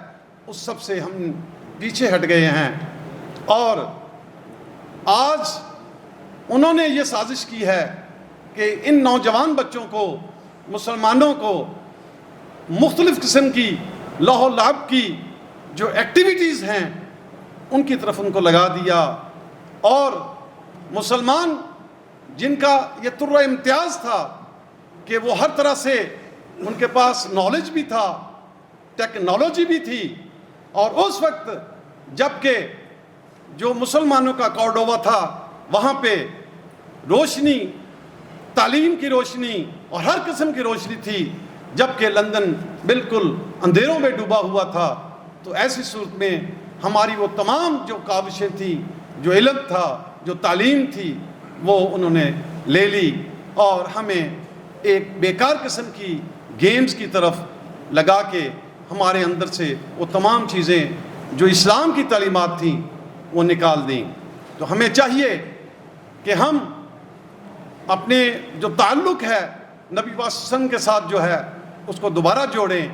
Speaker 8: اس سب سے ہم پیچھے ہٹ گئے ہیں۔ اور آج انہوں نے یہ سازش کی ہے کہ ان نوجوان بچوں کو، مسلمانوں کو مختلف قسم کی لہو و لعب کی جو ایکٹیویٹیز ہیں ان کی طرف ان کو لگا دیا، اور مسلمان جن کا یہ طرح امتیاز تھا کہ وہ ہر طرح سے ان کے پاس نالج بھی تھا، ٹیکنالوجی بھی تھی، اور اس وقت جب کہ جو مسلمانوں کا کورڈوبا تھا وہاں پہ روشنی، تعلیم کی روشنی اور ہر قسم کی روشنی تھی، جبکہ لندن بالکل اندھیروں میں ڈوبا ہوا تھا۔ تو ایسی صورت میں ہماری وہ تمام جو کاوشیں تھیں، جو علم تھا، جو تعلیم تھی، وہ انہوں نے لے لی اور ہمیں ایک بیکار قسم کی گیمز کی طرف لگا کے ہمارے اندر سے وہ تمام چیزیں جو اسلام کی تعلیمات تھیں وہ نکال دیں۔ تو ہمیں چاہیے کہ ہم اپنے جو تعلق ہے نبی پاک صلی اللہ علیہ وسلم کے ساتھ جو ہے اس کو دوبارہ جوڑیں،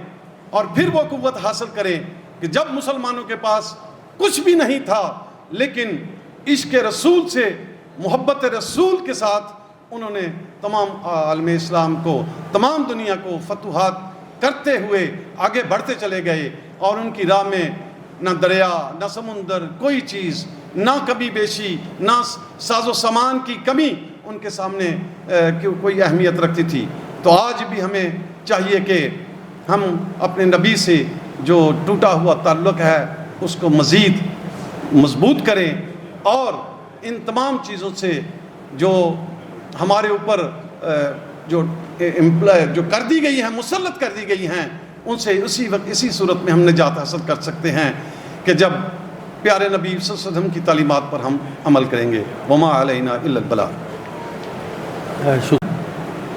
Speaker 8: اور پھر وہ قوت حاصل کریں کہ جب مسلمانوں کے پاس کچھ بھی نہیں تھا، لیکن عشق رسول سے، محبت رسول کے ساتھ انہوں نے تمام عالم اسلام کو، تمام دنیا کو فتوحات کرتے ہوئے آگے بڑھتے چلے گئے، اور ان کی راہ میں نہ دریا، نہ سمندر، کوئی چیز، نہ کمی بیشی، نہ ساز و سامان کی کمی ان کے سامنے کوئی اہمیت رکھتی تھی۔ تو آج بھی ہمیں چاہیے کہ ہم اپنے نبی سے جو ٹوٹا ہوا تعلق ہے اس کو مزید مضبوط کریں، اور ان تمام چیزوں سے جو ہمارے اوپر جو کر دی گئی ہیں، مسلط کر دی گئی ہیں، ان سے اسی وقت اسی صورت میں ہم نجات حاصل کر سکتے ہیں کہ جب پیارے نبی صلی اللہ علیہ وسلم کی تعلیمات پر ہم عمل کریں گے۔ وما علینا الا البلاغ۔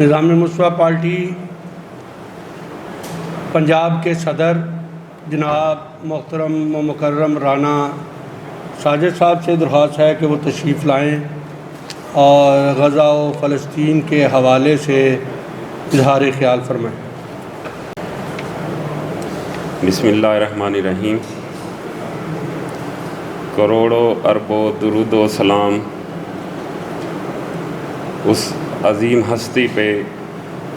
Speaker 1: نظام مصطفیٰ پارٹی پنجاب کے صدر جناب محترم و مکرم رانا ساجد صاحب سے درخواست ہے کہ وہ تشریف لائیں اور غزہ و فلسطین کے حوالے سے اظہار خیال فرمائیں۔
Speaker 9: بسم اللہ الرحمن الرحیم۔ کروڑوں اربوں درود و سلام اس عظیم ہستی پہ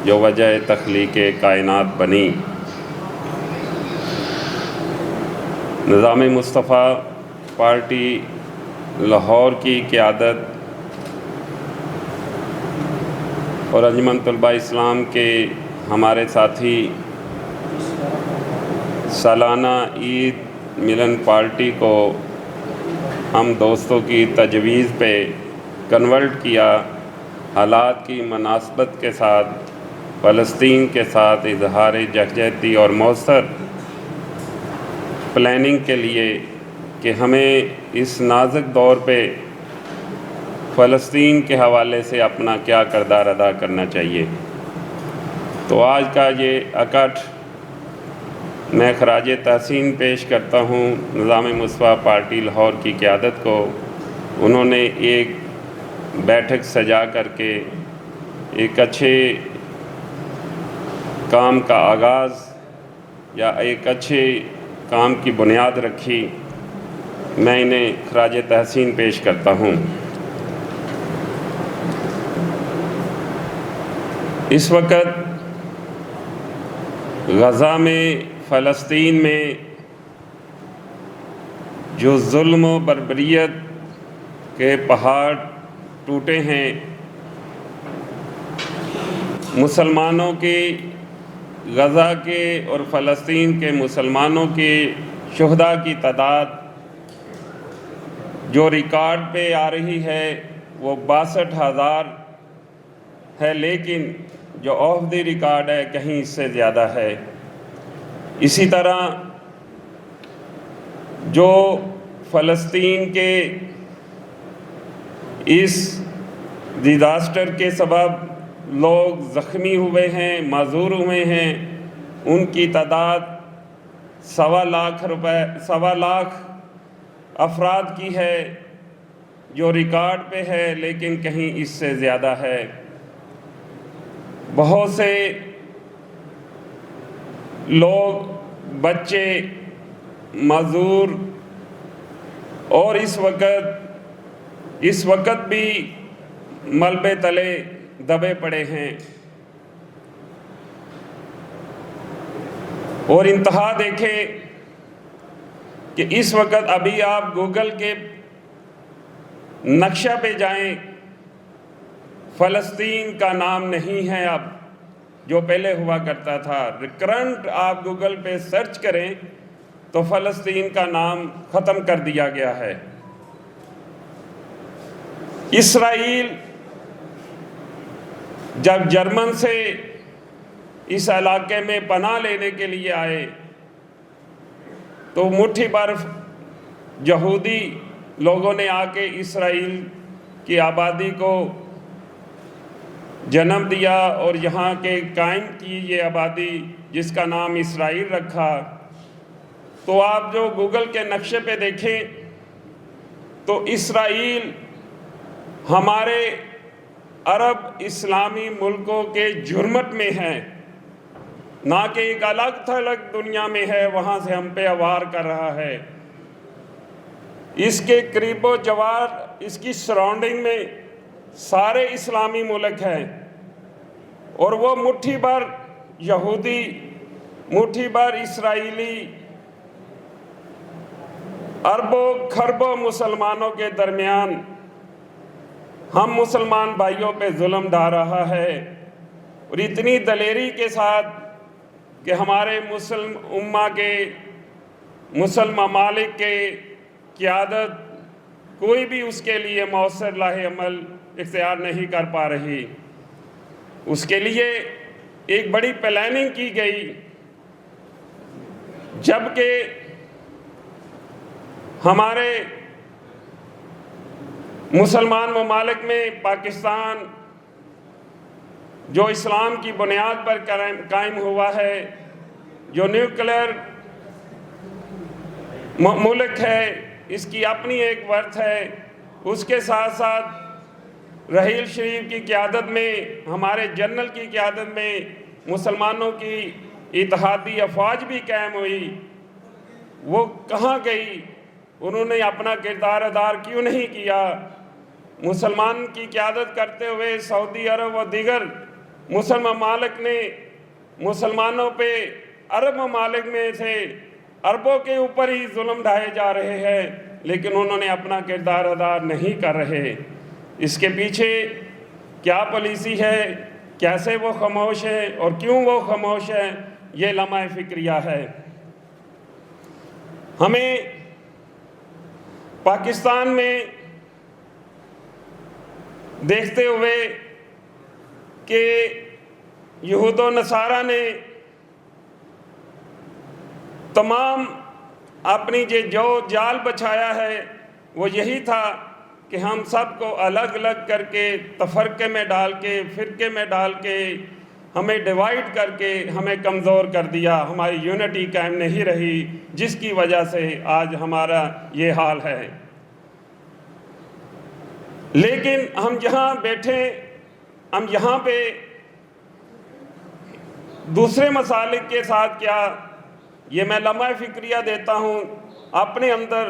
Speaker 9: جو وجہ تخلیق کائنات بنی۔ نظام مصطفیٰ پارٹی لاہور کی قیادت اور انجمن طلباء اسلام کے ہمارے ساتھی سالانہ عید ملن پارٹی کو ہم دوستوں کی تجویز پہ کنورٹ کیا، حالات کی مناسبت کے ساتھ فلسطین کے ساتھ اظہار یکجہتی اور مؤثر پلاننگ کے لیے کہ ہمیں اس نازک دور پہ فلسطین کے حوالے سے اپنا کیا کردار ادا کرنا چاہیے۔ تو آج کا یہ اکٹھ میں خراج تحسین پیش کرتا ہوں نظام مصطفیٰ پارٹی لاہور کی قیادت کو۔ انہوں نے ایک بیٹھک سجا کر کے ایک اچھے کام کا آغاز یا ایک اچھے کام کی بنیاد رکھی، میں انہیں خراج تحسین پیش کرتا ہوں۔ اس وقت غزہ میں، فلسطین میں جو ظلم و بربریت کے پہاڑ ٹوٹے ہیں، مسلمانوں کی، غزہ کے اور فلسطین کے مسلمانوں کے شہداء کی تعداد جو ریکارڈ پہ آ رہی ہے وہ 62,000 ہے، لیکن جو آف دی ریکارڈ ہے کہیں اس سے زیادہ ہے۔ اسی طرح جو فلسطین کے اس ڈیزاسٹر کے سبب لوگ زخمی ہوئے ہیں، معذور ہوئے ہیں، ان کی تعداد 1.25 لاکھ افراد کی ہے، جو ریکارڈ پہ ہے لیکن کہیں اس سے زیادہ ہے۔ بہت سے لوگ، بچے، معذور اور اس وقت بھی ملبے تلے دبے پڑے ہیں۔ اور انتہا دیکھیں کہ اس وقت ابھی آپ گوگل کے نقشہ پہ جائیں، فلسطین کا نام نہیں ہے اب، جو پہلے ہوا کرتا تھا۔ ریکرنٹ آپ گوگل پہ سرچ کریں تو فلسطین کا نام ختم کر دیا گیا ہے۔ اسرائیل جب جرمن سے اس علاقے میں پناہ لینے کے لیے آئے تو مٹھی بھر یہودی لوگوں نے آ کے اسرائیل کی آبادی کو جنم دیا اور یہاں کے قائم کی یہ آبادی جس کا نام اسرائیل رکھا۔ تو آپ جو گوگل کے نقشے پہ دیکھیں تو اسرائیل ہمارے عرب اسلامی ملکوں کے جرمٹ میں ہے، نہ کہ ایک الگ تھلگ دنیا میں ہے وہاں سے ہم پہ وار کر رہا ہے۔ اس کے قریب و جوار، اس کی سراؤنڈنگ میں سارے اسلامی ملک ہیں، اور وہ مٹھی بھر یہودی، مٹھی بھر اسرائیلی، اربوں خربوں مسلمانوں کے درمیان ہم مسلمان بھائیوں پہ ظلم ڈھا رہا ہے۔ اور اتنی دلیری کے ساتھ کہ ہمارے مسلم امہ کے، مسلم ممالک کے قیادت کوئی بھی اس کے لیے مؤثر لاہ عمل اختیار نہیں کر پا رہی۔ اس کے لیے ایک بڑی پلاننگ کی گئی، جبکہ ہمارے مسلمان ممالک میں پاکستان جو اسلام کی بنیاد پر قائم ہوا ہے، جو نیوکلیر ملک ہے، اس کی اپنی ایک ورث ہے، اس کے ساتھ ساتھ رحیل شریف کی قیادت میں، ہمارے جنرل کی قیادت میں مسلمانوں کی اتحادی افواج بھی قائم ہوئی۔ وہ کہاں گئی؟ انہوں نے اپنا کردار ادا کیوں نہیں کیا؟ مسلمان کی قیادت کرتے ہوئے سعودی عرب و دیگر مسلم ممالک نے مسلمانوں پہ، عرب ممالک میں سے عربوں کے اوپر ہی ظلم ڈھائے جا رہے ہیں، لیکن انہوں نے اپنا کردار ادا نہیں کر رہے۔ اس کے پیچھے کیا پالیسی ہے؟ کیسے وہ خاموش ہے اور کیوں وہ خاموش ہے، یہ لمحہ فکریہ ہے۔ ہمیں پاکستان میں دیکھتے ہوئے کہ یہود و نصارہ نے تمام اپنی جو جال بچھایا ہے وہ یہی تھا کہ ہم سب کو الگ الگ کر کے تفرقے میں ڈال کے، فرقے میں ڈال کے، ہمیں ڈیوائیڈ کر کے ہمیں کمزور کر دیا، ہماری یونٹی قائم نہیں رہی، جس کی وجہ سے آج ہمارا یہ حال ہے۔ لیکن ہم جہاں بیٹھے، ہم یہاں پہ دوسرے مسالک کے ساتھ کیا، یہ میں لمحہ فکریہ دیتا ہوں اپنے اندر،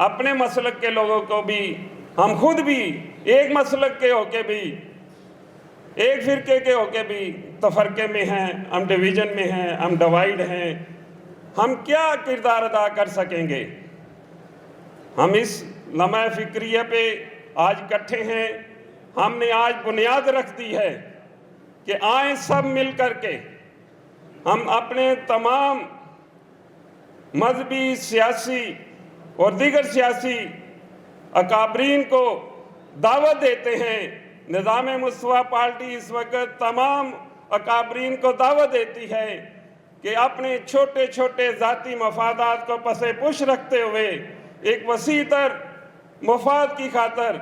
Speaker 9: اپنے مسلک کے لوگوں کو بھی، ہم خود بھی ایک مسلک کے ہو کے بھی، ایک فرقے کے ہو کے بھی تفرقے میں ہیں، ہم ڈویژن میں ہیں، ہم ڈیوائیڈ ہیں، ہم کیا کردار ادا کر سکیں گے؟ ہم اس لمحہ فکریہ پہ آج اکٹھے ہیں، ہم نے آج بنیاد رکھ دی ہے کہ آئیں سب مل کر کے ہم اپنے تمام مذہبی، سیاسی اور دیگر سیاسی اکابرین کو دعوت دیتے ہیں۔ نظام مصطفیٰ پارٹی اس وقت تمام اکابرین کو دعوت دیتی ہے کہ اپنے چھوٹے چھوٹے ذاتی مفادات کو پس پش رکھتے ہوئے ایک وسیع تر مفاد کی خاطر،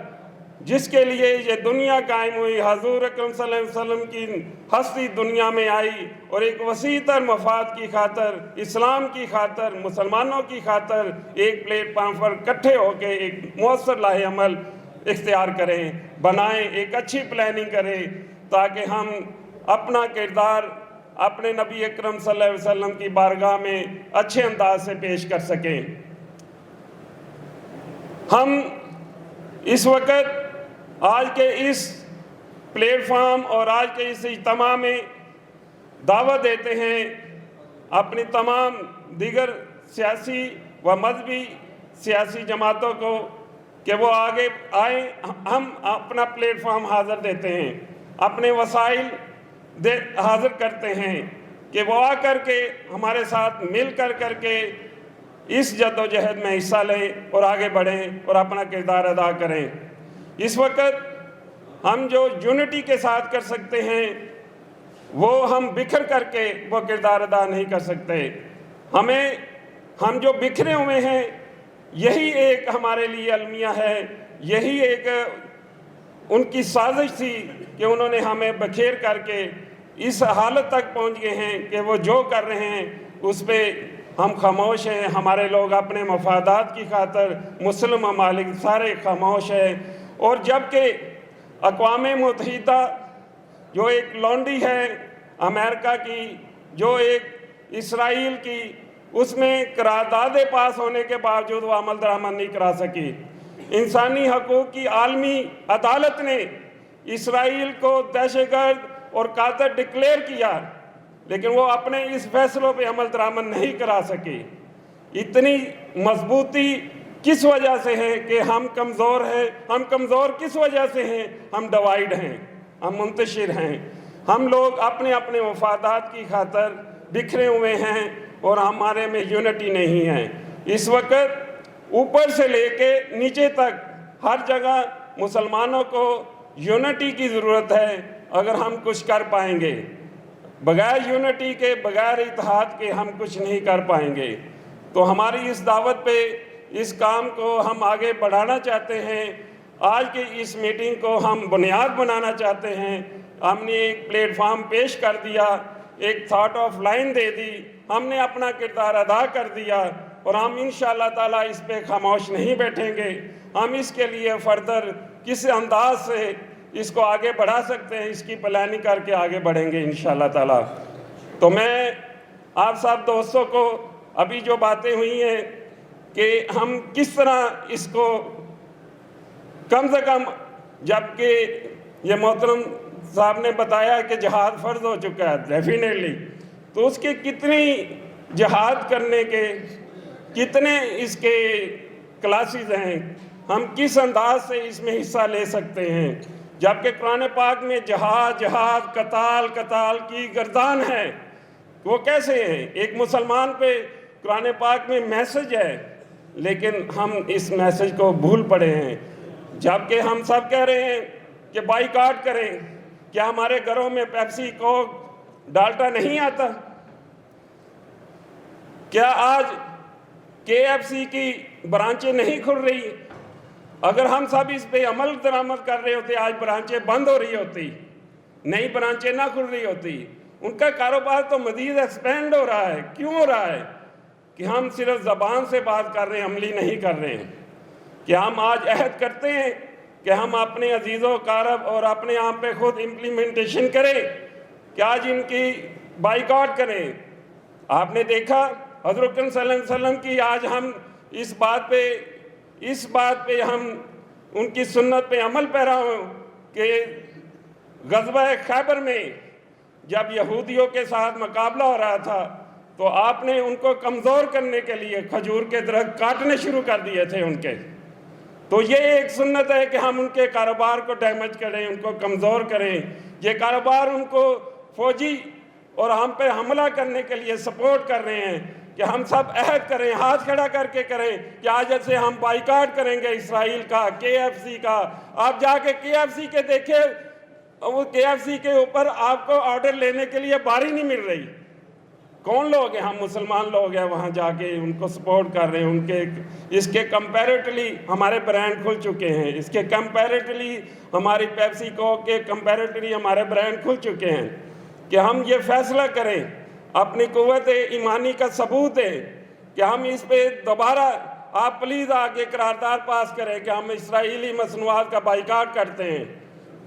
Speaker 9: جس کے لیے یہ دنیا قائم ہوئی، حضور اکرم صلی اللہ علیہ وسلم کی ہستی دنیا میں آئی، اور ایک وسیع تر مفاد کی خاطر، اسلام کی خاطر، مسلمانوں کی خاطر ایک پلیٹ فارم پر اکٹھے ہو کے ایک مؤثر لاہ عمل اختیار کریں، بنائیں، ایک اچھی پلاننگ کریں، تاکہ ہم اپنا کردار اپنے نبی اکرم صلی اللہ علیہ وسلم کی بارگاہ میں اچھے انداز سے پیش کر سکیں۔ ہم اس وقت آج کے اس پلیٹ فارم اور آج کے اس اجتماع میں دعوت دیتے ہیں اپنی تمام دیگر سیاسی و مذہبی سیاسی جماعتوں کو کہ وہ آگے آئیں، ہم اپنا پلیٹ فارم حاضر دیتے ہیں، اپنے وسائل حاضر کرتے ہیں کہ وہ آ کر کے ہمارے ساتھ مل کر کے اس جد و جہد میں حصہ لیں اور آگے بڑھیں اور اپنا کردار ادا کریں۔ اس وقت ہم جو یونٹی کے ساتھ کر سکتے ہیں وہ ہم بکھر کر کے وہ کردار ادا نہیں کر سکتے۔ ہم جو بکھرے ہوئے ہیں، یہی ایک ہمارے لیے المیہ ہے، یہی ایک ان کی سازش تھی کہ انہوں نے ہمیں بکھیر کر کے اس حالت تک پہنچ گئے ہیں کہ وہ جو کر رہے ہیں اس پہ ہم خاموش ہیں۔ ہمارے لوگ اپنے مفادات کی خاطر، مسلم ممالک سارے خاموش ہیں، اور جبکہ اقوام متحدہ جو ایک لونڈی ہے امریکہ کی، جو ایک اسرائیل کی، اس میں قراردادیں پاس ہونے کے باوجود وہ عمل درآمد نہیں کرا سکی۔ انسانی حقوق کی عالمی عدالت نے اسرائیل کو دہشت گرد اور قاتل ڈکلیئر کیا، لیکن وہ اپنے اس فیصلوں پہ عمل درآمد نہیں کرا سکی۔ اتنی مضبوطی کس وجہ سے ہے کہ ہم کمزور ہیں؟ ہم کمزور کس وجہ سے ہیں؟ ہم ڈیوائیڈ ہیں، ہم منتشر ہیں، ہم لوگ اپنے اپنے مفادات کی خاطر بکھرے ہوئے ہیں اور ہمارے میں یونٹی نہیں ہے۔ اس وقت اوپر سے لے کے نیچے تک ہر جگہ مسلمانوں کو یونٹی کی ضرورت ہے اگر ہم کچھ کر پائیں گے۔ بغیر یونٹی کے، بغیر اتحاد کے ہم کچھ نہیں کر پائیں گے۔ تو ہماری اس دعوت پہ اس کام کو ہم آگے بڑھانا چاہتے ہیں۔ آج کی اس میٹنگ کو ہم بنیاد بنانا چاہتے ہیں۔ ہم نے ایک پلیٹ فارم پیش کر دیا، ایک تھاٹ آف لائن دے دی، ہم نے اپنا کردار ادا کر دیا، اور ہم انشاءاللہ تعالیٰ اس پہ خاموش نہیں بیٹھیں گے۔ ہم اس کے لیے فردر کس انداز سے اس کو آگے بڑھا سکتے ہیں، اس کی پلاننگ کر کے آگے بڑھیں گے انشاءاللہ تعالیٰ۔ تو میں آپ سب دوستوں کو ابھی جو باتیں ہوئی ہیں کہ ہم کس طرح اس کو کم سے کم، جبکہ یہ محترم صاحب نے بتایا کہ جہاد فرض ہو چکا ہے، ڈیفینیٹلی، تو اس کے کتنی جہاد کرنے کے کتنے اس کے کلاسز ہیں، ہم کس انداز سے اس میں حصہ لے سکتے ہیں۔ جبکہ قرآن پاک میں جہاد جہاد، قتال قتال کی گردان ہے، وہ کیسے ہیں؟ ایک مسلمان پہ قرآن پاک میں میسج ہے، لیکن ہم اس میسج کو بھول پڑے ہیں۔ جبکہ ہم سب کہہ رہے ہیں کہ بائیکاٹ کریں، کیا ہمارے گھروں میں پیپسی کوک ڈالٹا نہیں آتا؟ کیا آج KFC کی برانچیں نہیں کھل رہی؟ اگر ہم سب اس پہ عمل درآمد کر رہے ہوتے، آج برانچیں بند ہو رہی ہوتی، نئی برانچیں نہ کھل رہی ہوتی۔ ان کا کاروبار تو مزید ایکسپینڈ ہو رہا ہے۔ کیوں ہو رہا ہے؟ کہ ہم صرف زبان سے بات کر رہے ہیں، عملی نہیں کر رہے ہیں۔ کہ ہم آج عہد کرتے ہیں کہ ہم اپنے عزیز و اقارب اور اپنے آپ پہ خود امپلیمنٹیشن کریں، کہ آج ان کی بائیکاٹ کریں۔ آپ نے دیکھا حضرت صلی اللہ علیہ وسلم کی، آج ہم اس بات پہ ہم ان کی سنت پہ عمل پیرا ہوں کہ غزوہ خیبر میں جب یہودیوں کے ساتھ مقابلہ ہو رہا تھا تو آپ نے ان کو کمزور کرنے کے لیے کھجور کے درخت کاٹنے شروع کر دیے تھے ان کے۔ تو یہ ایک سنت ہے کہ ہم ان کے کاروبار کو ڈیمیج کریں، ان کو کمزور کریں۔ یہ کاروبار ان کو فوجی اور ہم پہ حملہ کرنے کے لیے سپورٹ کر رہے ہیں، کہ ہم سب عہد کریں، ہاتھ کھڑا کر کے کریں کہ آج سے ہم بائیکاٹ کریں گے اسرائیل کا، KFC کا۔ آپ جا کے KFC کے دیکھیں، وہ KFC کے اوپر آپ کو آرڈر لینے کے لیے باری نہیں مل رہی۔ کون لوگ ہیں؟ ہم مسلمان لوگ ہیں، وہاں جا کے ان کو سپورٹ کر رہے ہیں۔ اس کے کمپیریٹلی ہمارے برانڈ کھل چکے ہیں، اس کے کمپیریٹلی ہماری پیپسی کوک کے کمپیریٹلی ہمارے برانڈ کھل چکے ہیں۔ کہ ہم یہ فیصلہ کریں، اپنی قوت ایمانی کا ثبوت ہے کہ ہم اس پہ دوبارہ، آپ پلیز آگے قرارداد پاس کریں کہ ہم اسرائیلی مصنوعات کا بائیکاٹ کرتے ہیں۔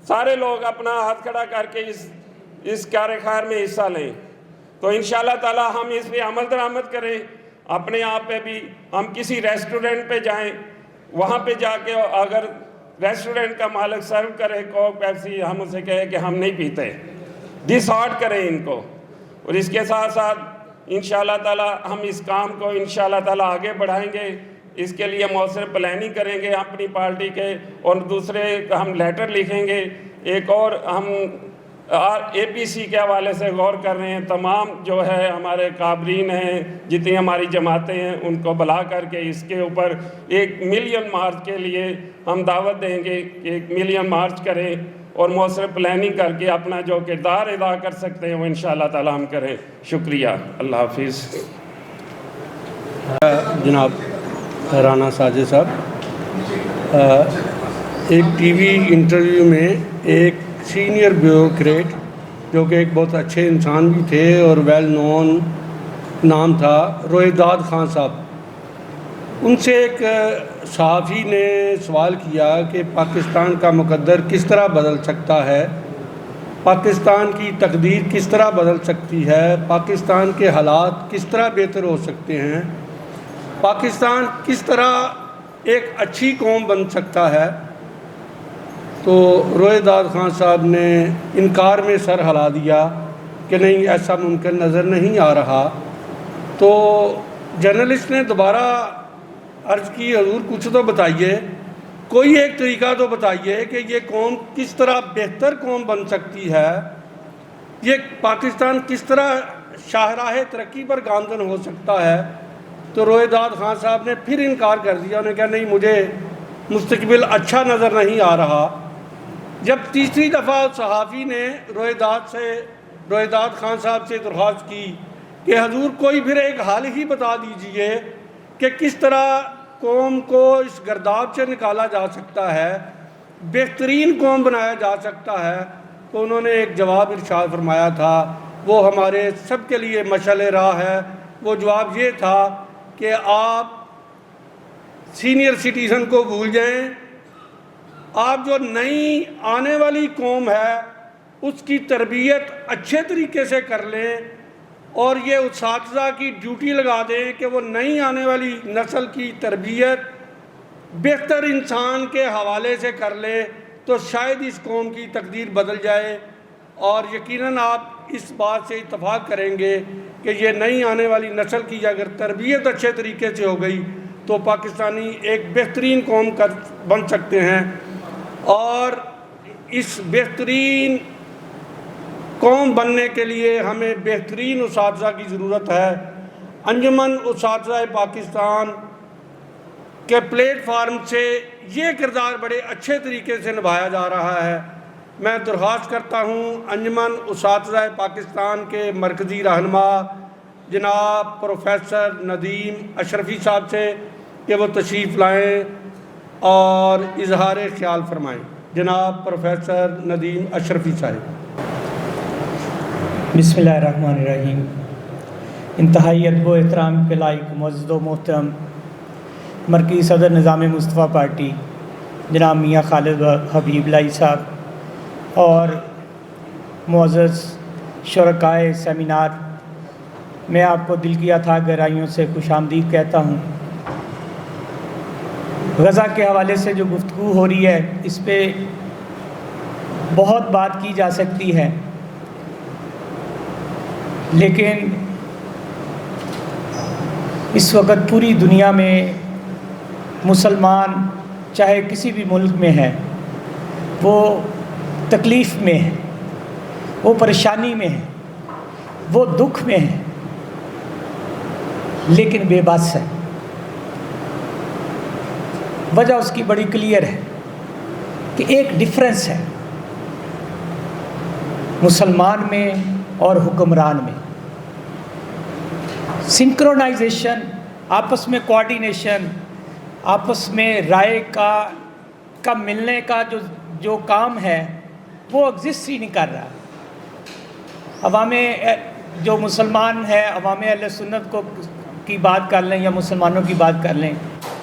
Speaker 9: سارے لوگ اپنا ہاتھ کھڑا کر کے اس کار خیر میں حصہ لیں، تو انشاءاللہ تعالی ہم اس پہ عمل درآمد کریں۔ اپنے آپ پہ بھی ہم کسی ریسٹورنٹ پہ جائیں، وہاں پہ جا کے اگر ریسٹورنٹ کا مالک سرو کرے کوک پیپسی، ہم اسے کہیں کہ ہم نہیں پیتے، ڈس ہارٹ کریں ان کو۔ اور اس کے ساتھ ساتھ انشاءاللہ تعالی ہم اس کام کو انشاءاللہ تعالی آگے بڑھائیں گے۔ اس کے لیے مؤثر پلاننگ کریں گے اپنی پارٹی کے، اور دوسرے ہم لیٹر لکھیں گے۔ ایک اور ہم APC کے حوالے سے غور کر رہے ہیں، تمام جو ہے ہمارے کابرین ہیں، جتنی ہماری جماعتیں ہیں، ان کو بلا کر کے اس کے اوپر 1 ملین مارچ کے لیے ہم دعوت دیں گے کہ 1 ملین مارچ کریں، اور مؤثر پلاننگ کر کے اپنا جو کردار ادا کر سکتے ہیں وہ انشاءاللہ تعالی ہم کریں۔ شکریہ، اللہ حافظ۔
Speaker 1: جناب رانا ساجد صاحب، ایک ٹی وی انٹرویو میں ایک سینئر بیوروکریٹ جو کہ ایک بہت اچھے انسان بھی تھے اور ویل نون نام تھا، رویداد خان صاحب، ان سے ایک صحافی نے سوال کیا کہ پاکستان کا مقدر کس طرح بدل سکتا ہے، پاکستان کی تقدیر کس طرح بدل سکتی ہے، پاکستان کے حالات کس طرح بہتر ہو سکتے ہیں، پاکستان کس طرح ایک اچھی قوم بن سکتا ہے۔ تو رویداد خان صاحب نے انکار میں سر ہلا دیا کہ نہیں، ایسا ممکن نظر نہیں آ رہا۔ تو جرنلسٹ نے دوبارہ عرض کی، حضور کچھ تو بتائیے، کوئی ایک طریقہ تو بتائیے کہ یہ قوم کس طرح بہتر قوم بن سکتی ہے، یہ پاکستان کس طرح شاہراہ ترقی پر گامزن ہو سکتا ہے۔ تو رویداد خان صاحب نے پھر انکار کر دیا، انہوں نے کہا نہیں، مجھے مستقبل اچھا نظر نہیں آ رہا۔ جب تیسری دفعہ صحافی نے رویداد خان صاحب سے درخواست کی کہ حضور کوئی پھر ایک حال ہی بتا دیجئے کہ کس طرح قوم کو اس گرداب سے نکالا جا سکتا ہے، بہترین قوم بنایا جا سکتا ہے، تو انہوں نے ایک جواب ارشاد فرمایا تھا، وہ ہمارے سب کے لیے مشعل راہ ہے۔ وہ جواب یہ تھا کہ آپ سینئر سٹیزن کو بھول جائیں، آپ جو نئی آنے والی قوم ہے اس کی تربیت اچھے طریقے سے کر لیں، اور یہ اساتذہ کی ڈیوٹی لگا دیں کہ وہ نئی آنے والی نسل کی تربیت بہتر انسان کے حوالے سے کر لے، تو شاید اس قوم کی تقدیر بدل جائے۔ اور یقیناً آپ اس بات سے اتفاق کریں گے کہ یہ نئی آنے والی نسل کی اگر تربیت اچھے طریقے سے ہو گئی تو پاکستانی ایک بہترین قوم بن سکتے ہیں۔ اور اس بہترین قوم بننے کے لیے ہمیں بہترین اساتذہ کی ضرورت ہے۔ انجمن اساتذہ پاکستان کے پلیٹ فارم سے یہ کردار بڑے اچھے طریقے سے نبھایا جا رہا ہے۔ میں درخواست کرتا ہوں انجمن اساتذہ پاکستان کے مرکزی رہنما جناب پروفیسر ندیم اشرفی صاحب سے کہ وہ تشریف لائیں اور اظہار خیال فرمائیں۔ جناب پروفیسر ندیم اشرفی صاحب۔
Speaker 10: بسم اللہ الرحمن الرحیم۔ انتہائی ادب و احترام کے لائق معزز و محترم مرکزی صدر نظام مصطفیٰ پارٹی جناب میاں خالد حبیب لائی صاحب اور معزز شرکائے سیمینار، میں آپ کو دل کی اتھاہ گہرائیوں سے خوش آمدید کہتا ہوں۔ غزہ کے حوالے سے جو گفتگو ہو رہی ہے اس پہ بہت بات کی جا سکتی ہے، لیکن اس وقت پوری دنیا میں مسلمان چاہے کسی بھی ملک میں ہے وہ تکلیف میں ہے، وہ پریشانی میں ہے، وہ دکھ میں ہے، لیکن بے بس ہے۔ وجہ اس کی بڑی کلیئر ہے کہ ایک ڈفرینس ہے مسلمان میں اور حکمران میں۔ سنکرونائزیشن، آپس میں کوآرڈینیشن، آپس میں رائے کا ملنے کا جو کام ہے وہ ایگزسٹ ہی نہیں کر رہا۔ عوام جو مسلمان ہے، عوام اہل سنت کی بات کر لیں یا مسلمانوں کی بات کر لیں،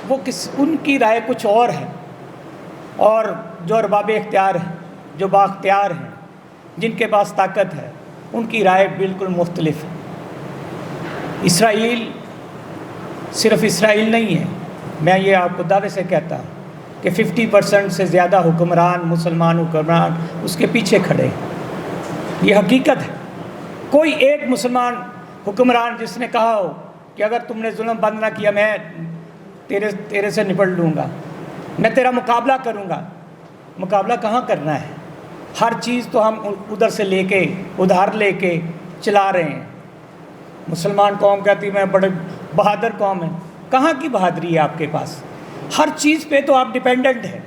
Speaker 10: وہ ان کی رائے کچھ اور ہے، اور جو ارباب اختیار ہیں، جو بااختیار ہیں، جن کے پاس طاقت ہے، ان کی رائے بالکل مختلف ہے۔ اسرائیل صرف اسرائیل نہیں ہے، میں یہ آپ کو دعوے سے کہتا ہوں کہ 50% سے زیادہ حکمران، مسلمان حکمران اس کے پیچھے کھڑے ہیں۔ یہ حقیقت ہے۔ کوئی ایک مسلمان حکمران جس نے کہا ہو کہ اگر تم نے ظلم بند نہ کیا میں تیرے سے نپٹ لوں گا، میں تیرا مقابلہ کروں گا۔ مقابلہ کہاں کرنا ہے؟ ہر چیز تو ہم ادھر سے لے کے ادھار لے کے چلا رہے ہیں۔ مسلمان قوم کہتی میں بڑے بہادر قوم ہے۔ کہاں کی بہادری ہے آپ کے پاس؟ ہر چیز پہ تو آپ ڈیپینڈنٹ ہیں۔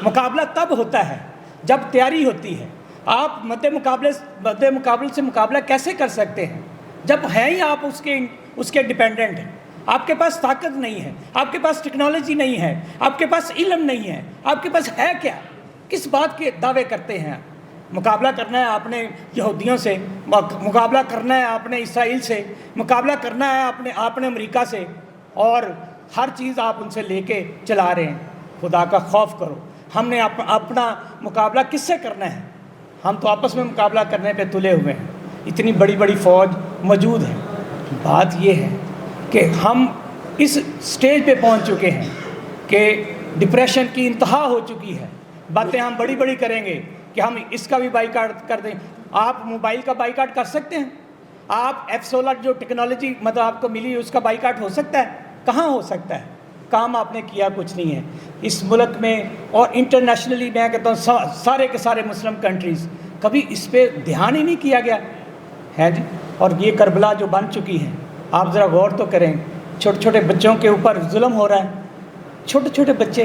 Speaker 10: مقابلہ تب ہوتا ہے جب تیاری ہوتی ہے۔ آپ مد مقابل سے مقابلہ کیسے کر سکتے ہیں جب ہیں ہی آپ اس کے ڈیپینڈنٹ ہیں؟ آپ کے پاس طاقت نہیں ہے، آپ کے پاس ٹیکنالوجی نہیں ہے، آپ کے پاس علم نہیں ہے، آپ کے پاس ہے کیا؟ کس بات کے دعوے کرتے ہیں؟ مقابلہ کرنا ہے آپ نے یہودیوں سے، مقابلہ کرنا ہے آپ نے اسرائیل سے، مقابلہ کرنا ہے آپ نے امریکہ سے، اور ہر چیز آپ ان سے لے کے چلا رہے ہیں۔ خدا کا خوف کرو۔ ہم نے اپنا مقابلہ کس سے کرنا ہے؟ ہم تو آپس میں مقابلہ کرنے پہ تلے ہوئے ہیں۔ اتنی بڑی بڑی فوج موجود ہے۔ بات یہ ہے کہ ہم اس سٹیج پہ پہنچ چکے ہیں کہ ڈپریشن کی انتہا ہو چکی ہے۔ باتیں ہم بڑی بڑی کریں گے کہ ہم اس کا بھی بائیکاٹ کر دیں۔ آپ موبائل کا بائیکاٹ کر سکتے ہیں؟ آپ F16 جو ٹیکنالوجی آپ کو ملی اس کا بائیکاٹ ہو سکتا ہے؟ کہاں ہو سکتا ہے؟ کام آپ نے کیا کچھ نہیں ہے۔ اس ملک میں اور انٹرنیشنلی میں کہتا ہوں سارے کے سارے مسلم کنٹریز، کبھی اس پہ دھیان ہی نہیں کیا گیا ہے جی۔ اور یہ کربلا جو بن چکی ہے، آپ ذرا غور تو کریں، چھوٹے چھوٹے بچوں کے اوپر ظلم ہو رہا ہے، چھوٹے چھوٹے بچے،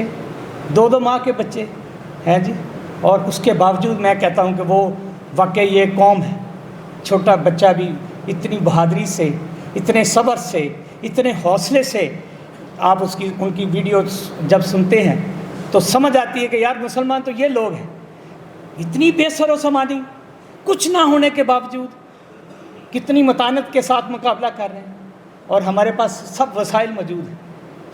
Speaker 10: 2 ماہ کے بچے ہیں جی۔ اور اس کے باوجود میں کہتا ہوں کہ وہ واقعی یہ قوم ہے۔ چھوٹا بچہ بھی اتنی بہادری سے، اتنے صبر سے، اتنے حوصلے سے آپ ان کی ویڈیوز جب سنتے ہیں تو سمجھ آتی ہے کہ یار مسلمان تو یہ لوگ ہیں، اتنی بے سر و سامانی، کچھ نہ ہونے کے باوجود کتنی متانت کے ساتھ مقابلہ کر رہے ہیں۔ اور ہمارے پاس سب وسائل موجود ہیں،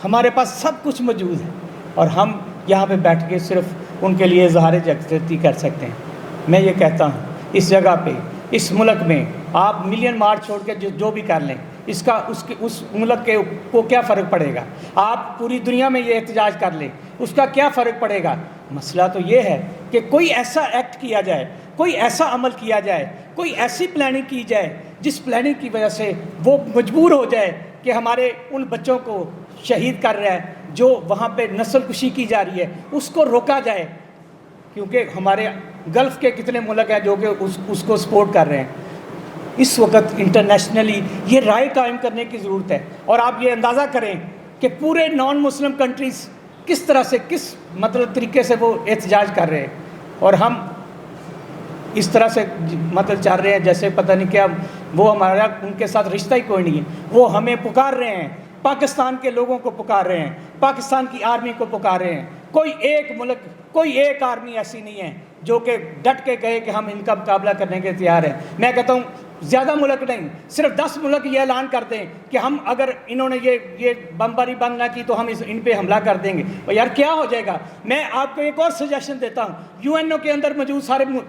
Speaker 10: ہمارے پاس سب کچھ موجود ہے، اور ہم یہاں پہ بیٹھ کے صرف ان کے لیے اظہار یکجہتی کر سکتے ہیں۔ میں یہ کہتا ہوں اس جگہ پہ، اس ملک میں آپ ملین مارچ چھوڑ کے جو بھی کر لیں، اس ملک کو کیا فرق پڑے گا؟ آپ پوری دنیا میں یہ احتجاج کر لیں، اس کا کیا فرق پڑے گا؟ مسئلہ تو یہ ہے کہ کوئی ایسا ایکٹ کیا جائے، کوئی ایسا عمل کیا جائے، کوئی ایسی پلاننگ کی جائے جس پلاننگ کی وجہ سے وہ مجبور ہو جائے کہ ہمارے ان بچوں کو شہید کر رہا ہے، جو وہاں پہ نسل کشی کی جا رہی ہے، اس کو روکا جائے۔ کیونکہ ہمارے گلف کے کتنے ملک ہیں جو کہ اس کو سپورٹ کر رہے ہیں. اس وقت انٹرنیشنلی یہ رائے قائم کرنے کی ضرورت ہے. اور آپ یہ اندازہ کریں کہ پورے نان مسلم کنٹریز کس طرح سے کس مطلب طریقے سے وہ احتجاج کر رہے ہیں, اور ہم اس طرح سے مطلب چل رہے ہیں جیسے پتہ نہیں کیا, وہ ہمارا ان کے ساتھ رشتہ ہی کوئی نہیں ہے. وہ ہمیں پکار رہے ہیں, پاکستان کے لوگوں کو پکار رہے ہیں, پاکستان کی آرمی کو پکار رہے ہیں. کوئی ایک ملک, کوئی ایک آرمی ایسی نہیں ہے جو کہ ڈٹ کے کہے کہ ہم ان کا مقابلہ کرنے کے تیار ہیں. میں کہتا ہوں زیادہ ملک نہیں, صرف 10 ملک یہ اعلان کر دیں کہ ہم اگر انہوں نے یہ بمباری بند نہ کی تو ہم ان پہ حملہ کر دیں گے. یار کیا ہو جائے گا؟ میں آپ کو ایک اور سجیشن دیتا ہوں, UN کے اندر موجود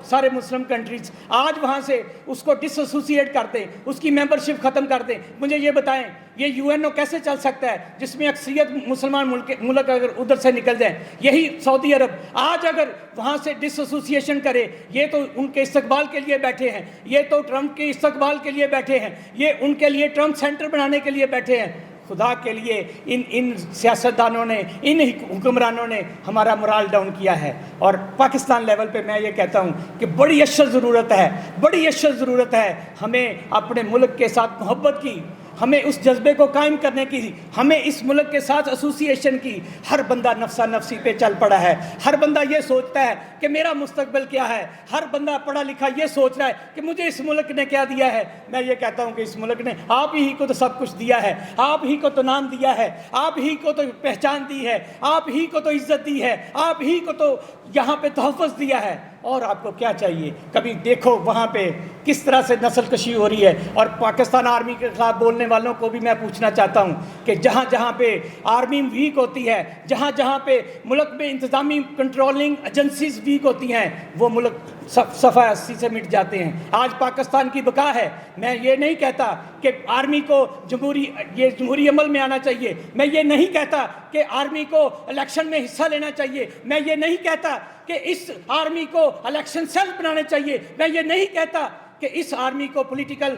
Speaker 10: سارے مسلم کنٹریز آج وہاں سے اس کو ڈس ایسوسیٹ کر دیں, اس کی ممبرشپ ختم کر دیں. مجھے یہ بتائیں یہ UN کیسے چل سکتا ہے جس میں اکثریت مسلمان ملک اگر ادھر سے نکل جائیں؟ یہی سعودی عرب آج اگر وہاں سے ڈس ایسوسیشن کرے, یہ تو ان کے استقبال کے لیے بیٹھے ہیں, یہ تو ٹرمپ کے استقبال کے لیے بیٹھے ہیں, یہ ان کے لیے ٹرمپ سینٹر بنانے کے لیے بیٹھے ہیں. خدا کے لیے ان سیاستدانوں نے, ان حکمرانوں نے ہمارا morale ڈاؤن کیا ہے. اور پاکستان لیول پہ میں یہ کہتا ہوں کہ بڑی اشد ضرورت ہے, بڑی اشد ضرورت ہے ہمیں اپنے ملک کے ساتھ محبت کی, ہمیں اس جذبے کو قائم کرنے کی, ہمیں اس ملک کے ساتھ ایسوسیشن کی. ہر بندہ نفسا نفسی پہ چل پڑا ہے, ہر بندہ یہ سوچتا ہے کہ میرا مستقبل کیا ہے, ہر بندہ پڑھا لکھا یہ سوچ رہا ہے کہ مجھے اس ملک نے کیا دیا ہے. میں یہ کہتا ہوں کہ اس ملک نے آپ ہی کو تو سب کچھ دیا ہے, آپ ہی کو تو نام دیا ہے, آپ ہی کو تو پہچان دی ہے, آپ ہی کو تو عزت دی ہے, آپ ہی کو تو یہاں پہ تحفظ دیا ہے. اور آپ کو کیا چاہیے؟ کبھی دیکھو وہاں پہ کس طرح سے نسل کشی ہو رہی ہے. اور پاکستان آرمی کے خلاف بولنے والوں کو بھی میں پوچھنا چاہتا ہوں کہ جہاں جہاں پہ آرمی ویک ہوتی ہے, جہاں جہاں پہ ملک میں انتظامی کنٹرولنگ ایجنسیز ویک ہوتی ہیں, وہ ملک صفحہ 80 سے مٹ جاتے ہیں. آج پاکستان کی بقا ہے. میں یہ نہیں کہتا کہ آرمی کو جمہوری عمل میں آنا چاہیے, میں یہ نہیں کہتا کہ آرمی کو الیکشن میں حصہ لینا چاہیے, میں یہ نہیں کہتا کہ اس آرمی کو الیکشن سیل بنانے چاہیے, میں یہ نہیں کہتا کہ اس آرمی کو پولیٹیکل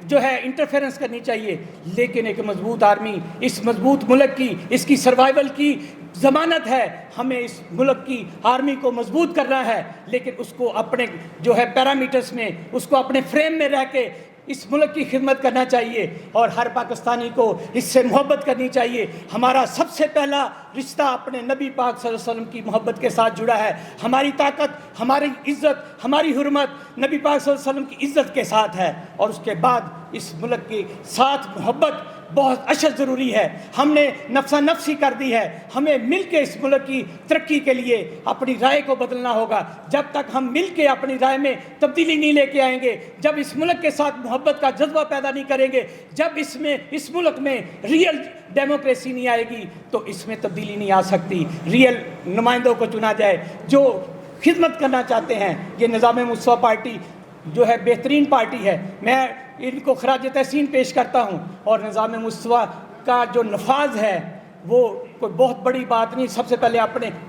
Speaker 10: جو ہے انٹرفیرنس کرنی چاہیے. لیکن ایک مضبوط آرمی اس مضبوط ملک کی, اس کی سروائیول کی ضمانت ہے. ہمیں اس ملک کی آرمی کو مضبوط کرنا ہے, لیکن اس کو اپنے جو ہے پیرامیٹرز میں, اس کو اپنے فریم میں رہ کے اس ملک کی خدمت کرنا چاہیے. اور ہر پاکستانی کو اس سے محبت کرنی چاہیے. ہمارا سب سے پہلا رشتہ اپنے نبی پاک صلی اللہ علیہ وسلم کی محبت کے ساتھ جڑا ہے. ہماری طاقت, ہماری عزت, ہماری حرمت نبی پاک صلی اللہ علیہ وسلم کی عزت کے ساتھ ہے. اور اس کے بعد اس ملک کے ساتھ محبت بہت اشد ضروری ہے. ہم نے نفسا نفسی کر دی ہے. ہمیں مل کے اس ملک کی ترقی کے لیے اپنی رائے کو بدلنا ہوگا. جب تک ہم مل کے اپنی رائے میں تبدیلی نہیں لے کے آئیں گے, جب اس ملک کے ساتھ محبت کا جذبہ پیدا نہیں کریں گے, جب اس ملک میں ریئل ڈیموکریسی نہیں آئے گی, تو اس میں تبدیلی نہیں آ سکتی. ریئل نمائندوں کو چنا جائے جو خدمت کرنا چاہتے ہیں. یہ نظام مصطفیٰ پارٹی جو ہے بہترین پارٹی ہے. میں ان کو خراج تحسین پیش کرتا ہوں. اور نظام مصطفیٰ کا جو نفاذ ہے وہ کوئی بہت بڑی بات نہیں. سب سے پہلے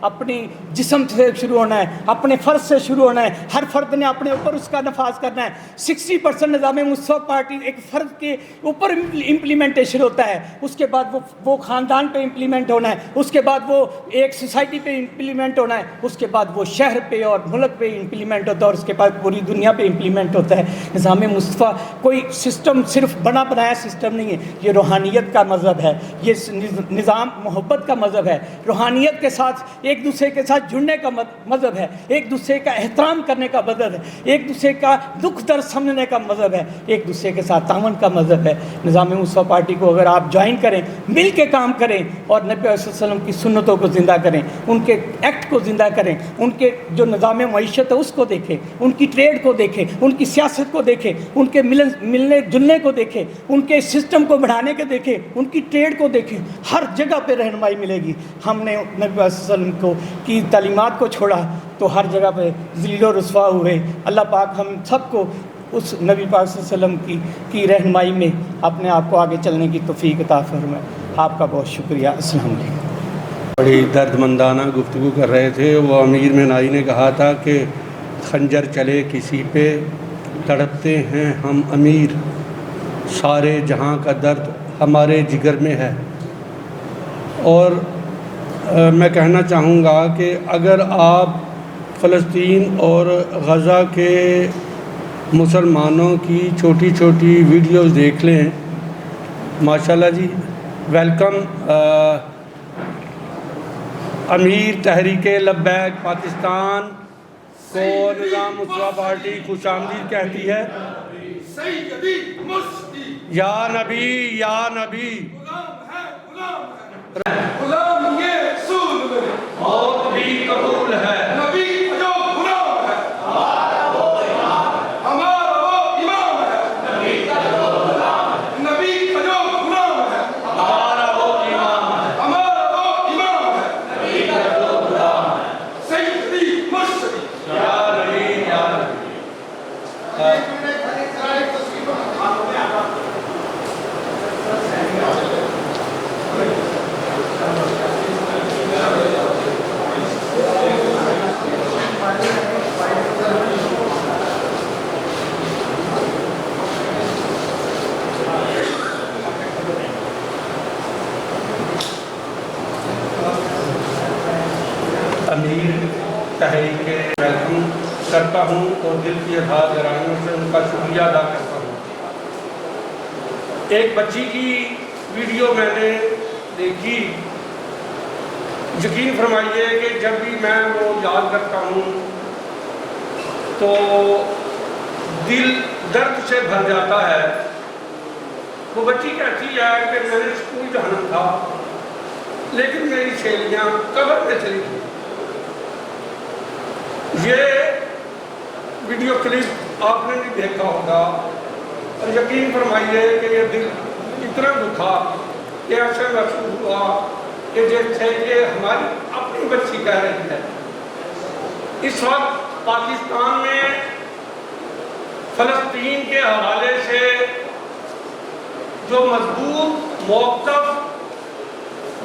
Speaker 10: اپنی جسم سے شروع ہونا ہے, اپنے فرد سے شروع ہونا ہے. ہر فرد نے اپنے اوپر اس کا نفاذ کرنا ہے. 60% نظام مصطفیٰ پارٹی ایک فرد کے اوپر امپلیمنٹیشن ہوتا ہے. اس کے بعد وہ خاندان پہ امپلیمنٹ ہونا ہے. اس کے بعد وہ ایک سوسائٹی پہ امپلیمنٹ ہونا ہے. اس کے بعد وہ شہر پہ اور ملک پہ امپلیمنٹ ہوتا ہے. اور اس کے بعد پوری دنیا پہ امپلیمنٹ ہوتا ہے. نظام مصطفیٰ کوئی سسٹم صرف بنا بنایا سسٹم نہیں ہے. یہ روحانیت کا مذہب ہے. یہ نظام محبت کا مذہب ہے. روحانیت کے ساتھ ایک دوسرے کے ساتھ جڑنے کا مذہب ہے. ایک دوسرے کا احترام کرنے کا مذہب ہے. ایک دوسرے کا دکھ درد سمجھنے کا مذہب ہے. ایک دوسرے کے ساتھ تعاون کا مذہب ہے. نظام مصطفیٰ پارٹی کو اگر آپ جوائن کریں, مل کے کام کریں اور نبی صلی اللہ علیہ وسلم کی سنتوں کو زندہ کریں, ان کے ایکٹ کو زندہ کریں, ان کے جو نظام معیشت ہے اس کو دیکھیں, ان کی ٹریڈ کو دیکھیں, ان کی سیاست کو دیکھیں, ان کے ملنے جلنے کو دیکھیں, ان کے سسٹم کو بڑھانے کے دیکھیں, ان کی ٹریڈ کو دیکھیں. ہر جگہ پہ رہنمائی ملے گی. ہم نے نبی صلی اللہ علیہ وسلم کی تعلیمات کو چھوڑا تو ہر جگہ پہ ذلیل و رسوا ہوئے. اللہ پاک ہم سب کو اس نبی پاک صلی اللہ علیہ وسلم کی رہنمائی میں اپنے آپ کو آگے چلنے کی توفیق عطا فرمائے. آپ کا بہت شکریہ. السلام علیکم.
Speaker 1: بڑی درد مندانہ گفتگو کر رہے تھے. وہ امیر منائی نے کہا تھا کہ خنجر چلے کسی پہ تڑپتے ہیں ہم امیر, سارے جہاں کا درد ہمارے جگر میں ہے. اور میں کہنا چاہوں گا کہ اگر آپ فلسطین اور غزہ کے مسلمانوں کی چھوٹی چھوٹی ویڈیوز دیکھ لیں. ماشاءاللہ جی. ویلکم امیر تحریک لبیک پاکستان کو نظام مصطفیٰ پارٹی خوش آمدید کہتی ہے. یا نبی یا نبی
Speaker 2: غلام یہ رسول میں
Speaker 1: موت بھی قبول ہے.
Speaker 2: نبی جو غلام ہے ہمارا وہ امام ہے. نبی کا جو غلام ہے
Speaker 1: ہمارا وہ امام ہے.
Speaker 2: ہمارا وہ امام ہے.
Speaker 1: نبی کا جو غلام ہے.
Speaker 2: سیدی مرشدی
Speaker 1: یا نبی یا نبی. امیر تحریک ویلکم کرتا ہوں اور دل کی اظہار گرائیوں سے ان کا شکریہ ادا کرتا ہوں. ایک بچی کی ویڈیو میں نے دیکھی. یقین فرمائیے کہ جب بھی میں وہ یاد کرتا ہوں تو دل درد سے بھر جاتا ہے. وہ بچی کہتی ہے کہ میں نے اسکول جانا تھا لیکن میری سہیلیاں قبر میں چلی گئی. یہ ویڈیو کلپ آپ نے بھی دیکھا ہوگا اور یقین فرمائیے کہ یہ دل اتنا دکھا کہ ایسا محسوس ہوا کہ جیسے کہ ہماری اپنی بچی کہہ رہی ہے. اس وقت پاکستان میں فلسطین کے حوالے سے جو مضبوط موقف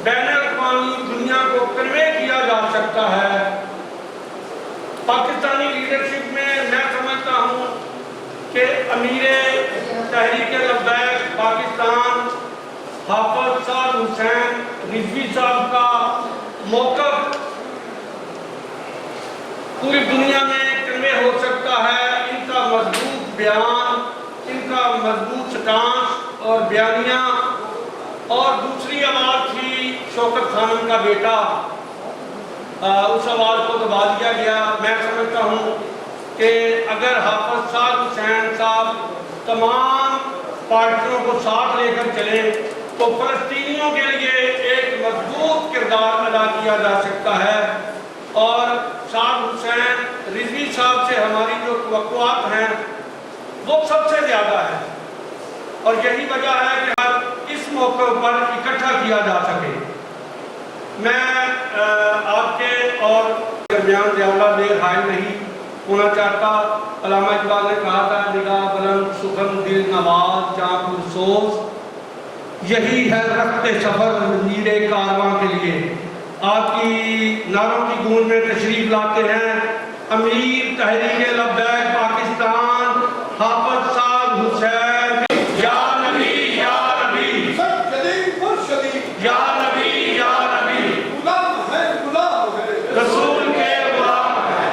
Speaker 1: بین الاقوامی دنیا کو کنوے کیا جا سکتا ہے، پاکستانی لیڈرشپ میں میں سمجھتا ہوں کہ امیر تحریک لبیک پاکستان حافظ صاحب حسین رضوی صاحب کا موقف پوری دنیا میں کنوے ہو سکتا ہے. ان کا مضبوط بیان، ان کا مضبوط سٹانس اور بیانیہ. اور دوسری آواز تھی شوکت خانم کا بیٹا، اس آواز کو دبا دیا گیا. میں سمجھتا ہوں کہ اگر حافظ صاحب حسین صاحب تمام پارٹیوں کو ساتھ لے کر چلیں تو فلسطینیوں کے لیے ایک مضبوط کردار ادا کیا جا سکتا ہے. اور صاحب حسین رضوی صاحب سے ہماری جو توقعات ہیں وہ سب سے زیادہ ہے اور یہی وجہ ہے کہ اس موقع پر اکٹھا کیا جا سکے. میں آپ کے اور درمیان زیادہ دیر حائل نہیں ہونا چاہتا. علامہ اقبال نے کہا تھا نگاہ بلند سخن دل نواز جاں پرسوز، یہی ہے رخت سفر نیرے کارواں کے لیے. آپ کی نعروں کی گونج میں تشریف لاتے ہیں امیر تحریک لبیک پاکستان حافظ صاحب حسین. یا نبی یا نبی یا نبی یا نبی رسول کے غلام ہیں.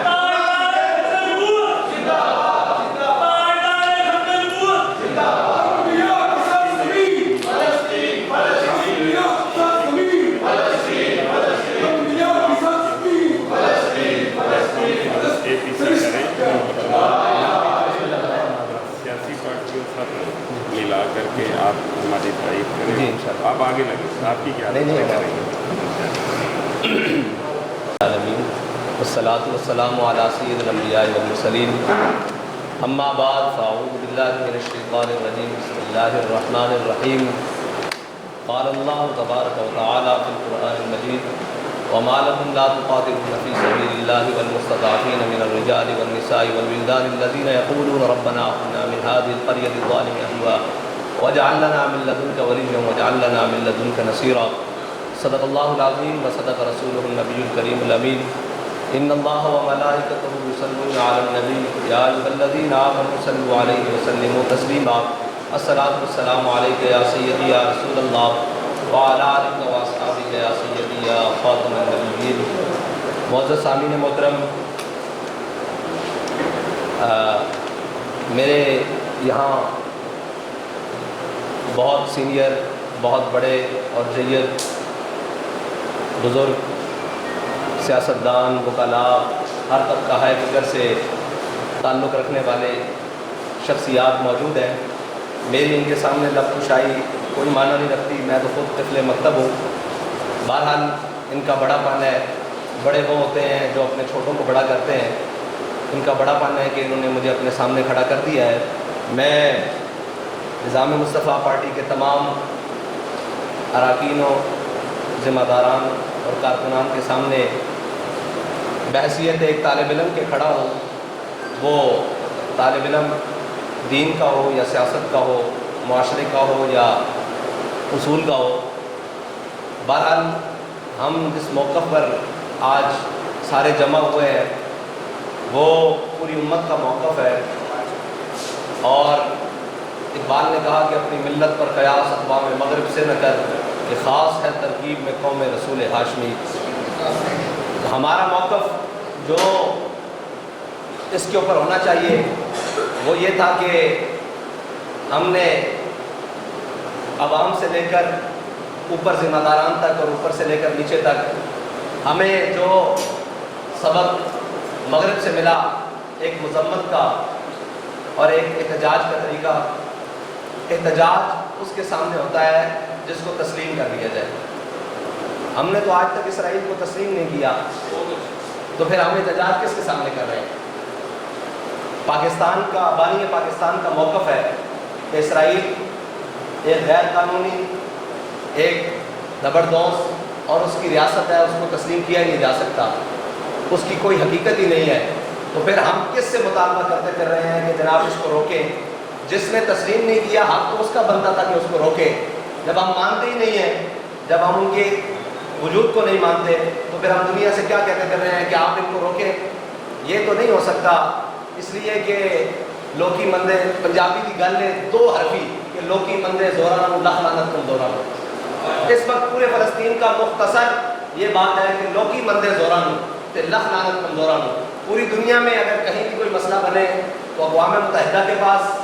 Speaker 9: سیاسی پارٹیوں سب ملا کر کے آپ ہماری تعریف کریں.
Speaker 3: جی انشاءاللہ.
Speaker 9: آپ آگے لگیں، آپ کی کیا
Speaker 11: العالمین والصلاة والسلام علی سید الانبیاء والمرسلین. اما بعد فاعوذ باللہ من الشیطان الرجیم. بسم اللہ الرحمن الرحیم. قال اللہ تبارک وتعالی فی القرآن المجید وما لكم لا تقاتلون في سبيل الله والمستضعفين من الرجال والنساء والولدان الذين يقولون ربنا اخرجنا من هذه القرية الظالم أهلها واجعل لنا من لدنك وليا واجعل لنا من لدنك نصيرا. صدق الله العظيم وصدق رسوله النبي الكريم الأمين. إن الله وملائكته يصلون على النبي يا أيها الذين آمنوا صلوا عليه وسلموا تسليما. الصلاة والسلام عليك يا سيدي يا رسول الله وعلى آلك وأصحابك يا سيدي یا خاتم النبیین. معزز سامعین محترم، میرے یہاں بہت سینئر، بہت بڑے اور جید بزرگ سیاستدان، وکلاء، ہر طبقہ ہے فکر سے تعلق رکھنے والے شخصیات موجود ہیں۔ میری ان کے سامنے لب کشائی کوئی معنی نہیں رکھتی، میں تو خود طفل مکتب ہوں۔ بہرحال ان کا بڑا پن ہے، بڑے وہ ہوتے ہیں جو اپنے چھوٹوں کو بڑا کرتے ہیں۔ ان کا بڑا پن ہے کہ انہوں نے مجھے اپنے سامنے کھڑا کر دیا ہے۔ میں نظام مصطفیٰ پارٹی کے تمام اراکینوں، ذمہ داران اور کارکنان کے سامنے بحیثیت ایک طالب علم کے کھڑا ہوں۔ وہ طالب علم دین کا ہو یا سیاست کا ہو، معاشرے کا ہو یا اصول کا ہو۔ بہرحال ہم جس موقف پر آج سارے جمع ہوئے ہیں وہ پوری امت کا موقف ہے، اور اقبال نے کہا کہ اپنی ملت پر قیاس اقوام مغرب سے نہ کر، کہ خاص ہے ترکیب میں قوم رسول ہاشمی۔ ہمارا موقف جو اس کے اوپر ہونا چاہیے وہ یہ تھا کہ ہم نے عوام سے لے کر اوپر ذمہ داران تک اور اوپر سے لے کر نیچے تک ہمیں جو سبق مغرب سے ملا، ایک مذمت کا اور ایک احتجاج کا طریقہ۔ احتجاج اس کے سامنے ہوتا ہے جس کو تسلیم کر لیا جائے۔ ہم نے تو آج تک اسرائیل کو تسلیم نہیں کیا، تو پھر ہم احتجاج کس کے سامنے کر رہے ہیں؟ پاکستان کا، بانی پاکستان کا موقف ہے کہ اسرائیل ایک غیر قانونی، ایک زبردوز اور اس کی ریاست ہے، اس کو تسلیم کیا ہی نہیں جا سکتا، اس کی کوئی حقیقت ہی نہیں ہے۔ تو پھر ہم کس سے مطالبہ کرتے کر رہے ہیں کہ جناب اس کو روکیں؟ جس نے تسلیم نہیں کیا حق تو اس کا بنتا تھا کہ اس کو روکے۔ جب ہم مانتے ہی نہیں ہیں، جب ہم ان کے وجود کو نہیں مانتے، تو پھر ہم دنیا سے کیا کہتے کر رہے ہیں کہ آپ ان کو روکیں؟ یہ تو نہیں ہو سکتا، اس لیے کہ لوکی مندے، پنجابی کی گل ہے دو حرفی کہ لوکی مندے زورانو لکھ لعنت کم دورانو۔ اس وقت پورے فلسطین کا مختصر یہ بات ہے کہ لوکی مندے زورانو تے لکھ لعنت کم دورانو۔ پوری دنیا میں اگر کہیں بھی کوئی مسئلہ بنے تو اقوام متحدہ کے پاس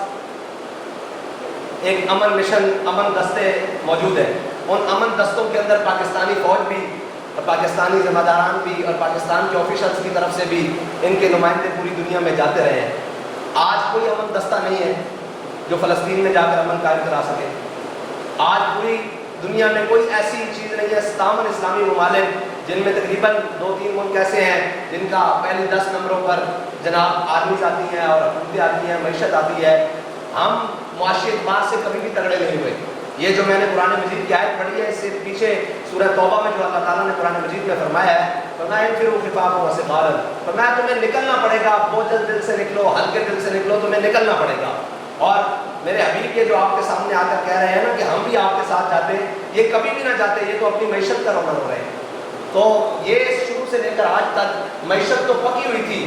Speaker 11: ایک امن مشن، امن دستے موجود ہیں۔ ان امن دستوں کے اندر پاکستانی فوج بھی اور پاکستانی ذمہ داران بھی اور پاکستان کے آفیشلز کی طرف سے بھی ان کے نمائندے پوری دنیا میں جاتے رہے ہیں۔ آج کوئی امن دستہ نہیں ہے جو فلسطین میں جا کر امن قائم کرا سکے۔ آج پوری دنیا میں کوئی ایسی چیز نہیں ہے۔ تمام اسلامی ممالک جن میں تقریباً 2-3 ملک ایسے ہیں جن کا پہلی 10 نمبروں پر جناب آرمیز آتی ہیں اور حکومتیں آتی ہیں، معیشت آتی ہے۔ ہم معاشی اعتبار سے کبھی بھی تگڑے نہیں ہوئے۔ یہ جو میں نے قرآن مجید کی آیت پڑھی ہے، اس سے پیچھے سورہ توبہ میں جو اللہ تعالیٰ نے قرآن مجید میں فرمایا ہے، فرمایا انفروا خفافا وثقالا، فرمایا تمہیں نکلنا پڑے گا، بوجھل دل سے نکلو، ہلکے دل سے نکلو، تمہیں نکلنا پڑے گا۔ اور میرے حبیب یہ جو آپ کے سامنے آ کر کہہ رہے ہیں نا کہ ہم بھی آپ کے ساتھ جاتے، یہ کبھی بھی نہ جاتے، یہ تو اپنی معیشت کا رونا ہو رہے ہیں۔ تو یہ شروع سے لے کر آج تک معیشت تو پکی ہوئی تھی،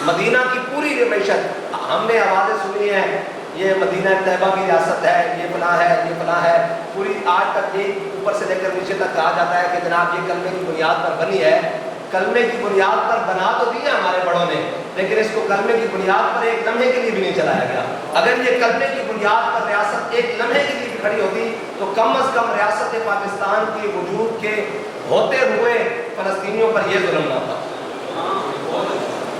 Speaker 11: مدینہ کی پوری معیشت ہم نے آوازیں سنی ہیں، یہ مدینہ طیبہ کی ریاست ہے، یہ فلاں ہے، یہ فلاں ہے، پوری آج تک یہ اوپر سے لے کر نیچے تک کہا جاتا ہے کہ جناب یہ کلمے کی بنیاد پر بنی ہے۔ کلمے کی بنیاد پر بنا تو دیا ہمارے بڑوں نے، لیکن اس کو کلمے کی بنیاد پر ایک لمحے کے لیے بھی نہیں چلایا گیا۔ اگر یہ کلمے کی بنیاد پر ریاست ایک لمحے کے لیے بھی کھڑی ہوتی تو کم از کم ریاست پاکستان کے وجود کے ہوتے ہوئے فلسطینیوں پر یہ ظلم نہ تھا۔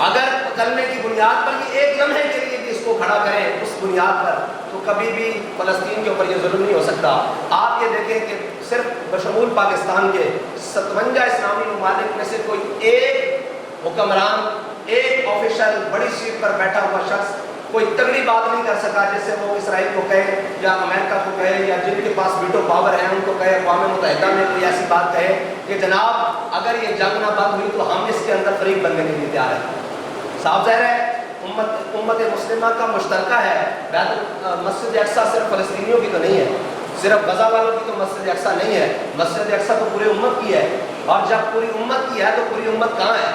Speaker 11: اگر کلمے کی بنیاد پر یہ ایک لمحے کے لیے بھی اس کو کھڑا کریں اس بنیاد پر، تو کبھی بھی فلسطین کے اوپر یہ ظلم نہیں ہو سکتا۔ آپ یہ دیکھیں کہ صرف بشمول پاکستان کے 57 اسلامی ممالک میں سے کوئی ایک حکمران، ایک آفیشل بڑی سیٹ پر بیٹھا ہوا شخص کوئی تگڑی بات نہیں کر سکا جس سے وہ اسرائیل کو کہے یا امریکہ کو کہے یا جن کے پاس ویٹو پاور ہے ان کو کہے، اقوام متحدہ میں کوئی ایسی بات کہے کہ جناب اگر یہ جنگ نہ بند ہوئی تو ہم اس کے اندر فریق بننے کے لیے تیار ہیں۔ صاحب ظاہر ہے امت مسلمہ کا مشترکہ ہے۔ مسجد اقصیٰ صرف فلسطینیوں کی تو نہیں ہے، صرف غزہ والوں کی تو مسجد اقصیٰ نہیں ہے، مسجد اقصیٰ تو پوری امت کی ہے۔ اور جب پوری امت کی ہے تو پوری امت کہاں ہے؟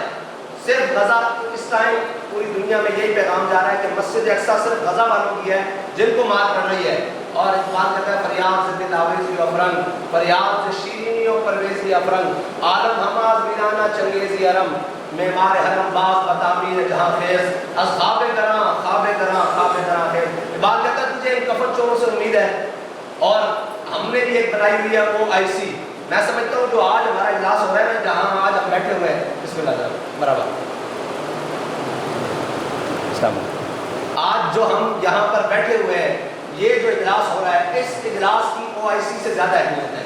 Speaker 11: صرف غزہ۔ اس ٹائم پوری دنیا میں یہی پیغام جا رہا ہے کہ مسجد اقصیٰ صرف غزہ والوں کی ہے جن کو مار پڑ رہی ہے۔ اور اقبال کہتا ہے فریاد سے دل آویزی افرنگ، فریاد سے شیرینی و پرویزی افرنگ عالم ہماز ویرانہ چنگیزی ارم معمار حرم باغ بتامیر جہاں خیز از خواب کراں خیز بات کہتا ہے تجھے ان کفن چوروں سے امید ہے. اور ہم نے بھی ایک بنائی ہوئی ہے OIC. میں سمجھتا ہوں جو آج ہمارا اجلاس ہو رہا ہے نا جہاں آج ہم بیٹھے ہوئے ہیں بسم اللہ برابر آج جو ہم یہاں پر بیٹھے ہوئے ہیں یہ جو اجلاس ہو رہا ہے اس اجلاس کی OIC سے زیادہ اہمیت ہے.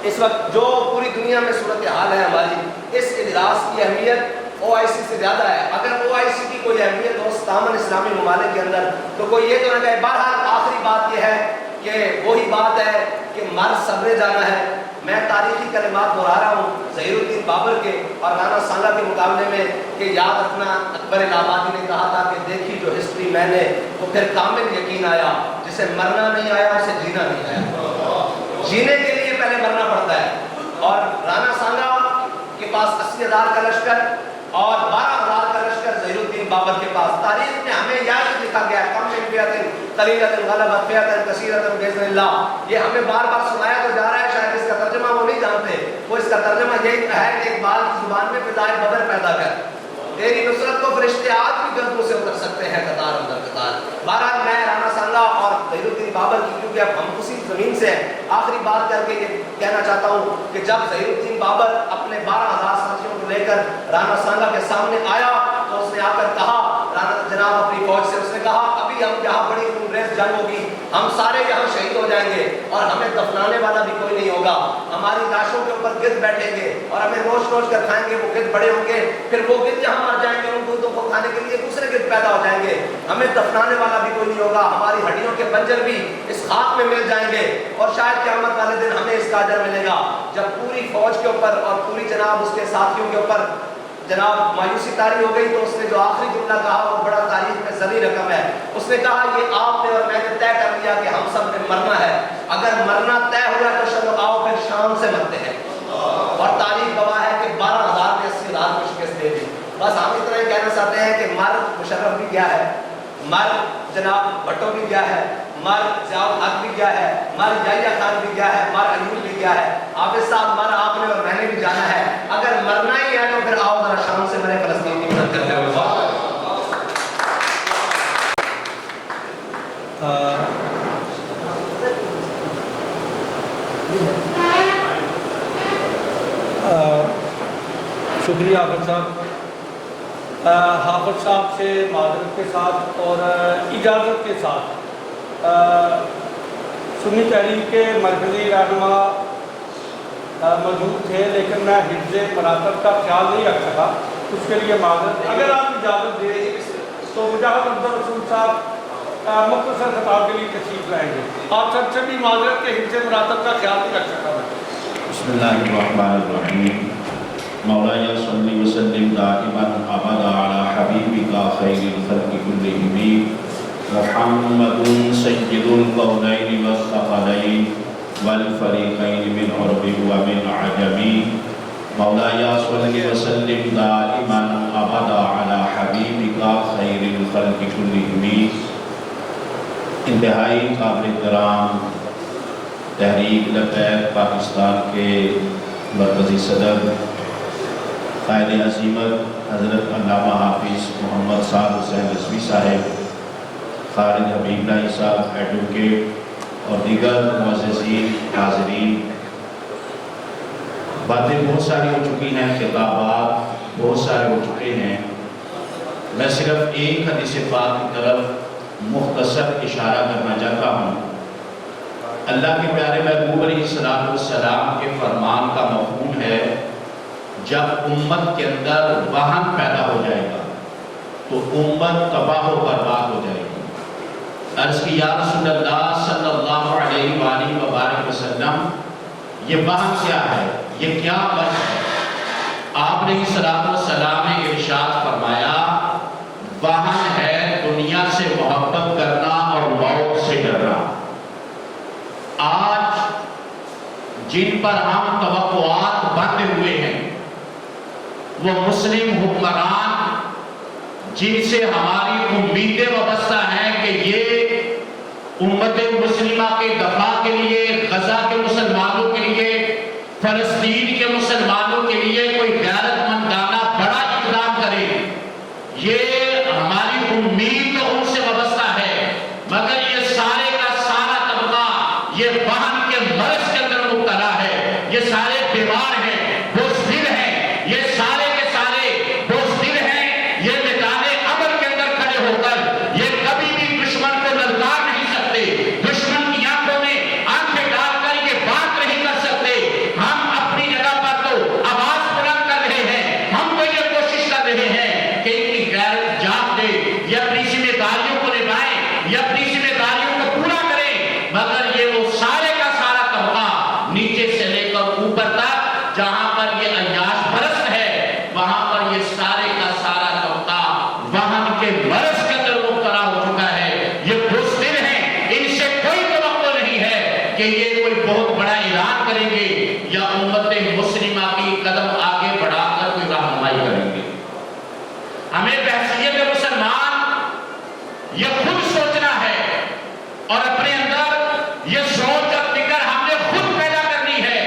Speaker 11: اس وقت جو پوری دنیا میں صورتحال ہے ہماری اس اجلاس کی اہمیت OIC سے زیادہ ہے. اگر OIC کی کوئی اہمیت ہو دامن اسلامی ممالک کے اندر تو کوئی یہ تو نہ کہے. بہرحال آخری بات یہ ہے کہ وہی بات ہے کہ مر صبرے جانا ہے. میں تاریخی کلمات دہرا رہا ہوں ظہیر الدین بابر کے اور رانا سانگا کے مقابلے میں کہ یاد رکھنا اکبر الہ آبادی نے کہا تھا کہ دیکھی جو ہسٹری میں نے تو پھر کامل یقین آیا جسے مرنا نہیں آیا اسے جینا نہیں آیا. جینے کے لیے پہلے مرنا پڑتا ہے. اور رانا سانگا کے پاس 80,000 کا لشکر اور 12,000 کا لشکر ظہیر الدین بابر کے پاس. تاریخ میں ہمیں یاد لکھا گیا کم من فئۃ قلیلۃ غلبت فئۃ کثیرۃ باذن اللہ. یہ ہمیں بار بار سنایا تو جا رہا ہے. شاید اس کا ترجمہ وہ نہیں جانتے. وہ اس کا ترجمہ یہی ہے کہ اقبال کی زبان میں فضائے بدر پیدا کر تیری نصرت کو فرشتے آج بھی گردوں سے اتر سکتے ہیں قطار اندر قطار. بہرحال میں رانا سانگا اور ظہیر الدین بابر کی کیونکہ اب ہم اسی زمین سے ہیں آخری بات کر کے یہ کہنا چاہتا ہوں کہ جب ظہیر الدین بابر اپنے 12,000 ساتھیوں کو لے کر رانا سانگا کے سامنے آیا تو اس نے آ کر کہا جناب اپنی فوج سے اس نے کہا ابھی ہم یہاں بڑی خونریز جنگ ہوگی ہم سارے یہاں شہید ہو جائیں گے اور ہمیں دفنانے والا بھی کوئی نہیں ہوگا. ہماری لاشوں کے اوپر گدھ بیٹھیں گے اور ہمیں روش روش کر کھائیں گے. وہ گدھ بڑے ہوں گے پھر وہ گدھ جہاں مر جائیں گے ان گدھوں کو کھانے کے لیے دوسرے گدھ پیدا ہو جائیں گے. ہمیں دفنانے والا بھی کوئی نہیں ہوگا. ہماری ہڈیوں کے بنجر بھی اس خاک میں مل جائیں گے اور شاید قیامت والے دن ہمیں اس کا اجر ملے گا. جب پوری فوج کے اوپر اور پوری جناب اس کے ساتھیوں کے اوپر جناب مایوسی طاری ہو گئی تو اس نے جو آخری جملہ کہا وہ بڑا تاریخ میں زرعی رقم ہے. اس نے کہا یہ آپ نے اور میں نے طے کر لیا کہ ہم سب نے مرنا ہے. اگر مرنا طے ہوا تو چلو آؤ پھر شام سے مرتے ہیں. اور تاریخ گواہ ہے کہ 12,000 نے 80,000 کو شکست دے دی. بس ہم اتنا ہی کہنا چاہتے ہیں کہ مر مشرف بھی گیا ہے, مر جناب بھٹو بھی گیا ہے, مر ضیاء الحق بھی گیا ہے, مر یحییٰ خان بھی گیا ہے, مر ایوب بھی گیا ہے. حافظ صاحب مر آپ نے اور میں نے بھی جانا ہے. اگر مرنا ہی ہے تو پھر آؤ ذرا شام سے مرے فلسطین کی مدد کرتے ہوئے.
Speaker 1: شکریہ حافظ صاحب. حافظ صاحب سے معذرت کے ساتھ اور اجازت کے ساتھ سنی تحریک کے مرکزی رہنما موجود تھے لیکن میں حفظ مراتب کا خیال نہیں رکھ سکا, اس کے لیے معذرت. اگر آپ اجازت دیں تو مجاہد افضل رسول صاحب مختصر خطاب کے لیے تشریف لائیں گے. آپ سب سے بھی معذرت کے حفظ مراتب کا خیال نہیں رکھ سکا.
Speaker 12: بسم اللہ الرحمن الرحیم. مولاي صل وسلم دائما ابدا على حبيبك خير الخلق كلهم محمد سيد الكونين والثقلين والفريقين من عرب ومن عجم. مولاي صل وسلم دائما ابدا على حبيبك خير الخلق كلهم. انتہائی قابل احترام تحریک لبیک پاکستان کے مرکزی صدر قائد عظیمت حضرت علامہ حافظ محمد صاحب حسین رضوی صاحب, خالد حبیب لائی صاحب ایڈوکیٹ اور دیگر معززین حاضرین, باتیں بہت ساری ہو چکی ہیں, خطابات بہت سارے ہو چکے ہیں. میں صرف ایک حدیث پاک کی طرف مختصر اشارہ کرنا چاہتا ہوں. اللہ کے پیارے محبوب علیہ السلام کے فرمان کا مفہوم ہے جب امت کے اندر وہن پیدا ہو جائے گا تو امت تباہ و برباد ہو جائے گی. عرض کی یا رسول اللہ صلی اللہ علیہ وآلہ وبارک وسلم یہ وہن کیا ہے, یہ کیا بات ہے؟ آپ نے صلوات والسلام نے ارشاد فرمایا وہن ہے دنیا سے محبت کرنا اور موت سے ڈرنا. آج جن پر ہم توقعات بندھے ہوئے ہیں وہ مسلم حکمران جن سے ہماری امیدیں وابستہ ہیں کہ یہ امت مسلمہ کے دفاع کے لیے, غزہ کے مسلمانوں کے لیے فلسطین کے مسلمانوں کے لیے کوئی غیرت مندانہ بڑا اقدام کرے، یہ ہماری امید تو ان سے وابستہ ہے، مگر یہ سارے کا سارا طبقہ یہ وہن کے مرض کے اندر مبتلا ہے، یہ سارے بیمار ہیں، بزدل ہیں، یہ سارے کے سارے بزدل ہیں، یہ میدان عمل کے اندر کھڑے ہو کر یہ کبھی بھی دشمن کو للکار نہیں سکتے، دشمن کی آنکھوں میں آنکھیں ڈال کر یہ بات نہیں کر سکتے۔ ہم اپنی جگہ پر تو آواز بلند کر رہے ہیں، ہم تو یہ کوشش کر رہے ہیں کہ ان کی غیرت جاگ دے، یہ اپنی ذمہ داریوں کو نبھائیں، یہ اپنی ذمہ داریوں کو پورا کریں، مگر یہ وہ سارے کا سارا طبقہ نیچے سے لے کر اوپر تک جہاں پر یہ عیاش پرست ہے وہاں پر یہ سارے کا سارا طبقہ وہن کے مرض کے اندر مبتلا ہو چکا ہے، یہ بزدل ہیں، ان سے کوئی توقع نہیں ہے کہ یہ کوئی بہت بڑا اعلان کریں گے یا امت مسلمہ کی قدم آگے بڑھا کر کوئی رہنمائی کریں گے۔ ہمیں بحثیت مسلمان یہ خود سوچنا ہے اور اپنے اندر یہ سوچ اور فکر ہم نے خود پیدا کرنی ہے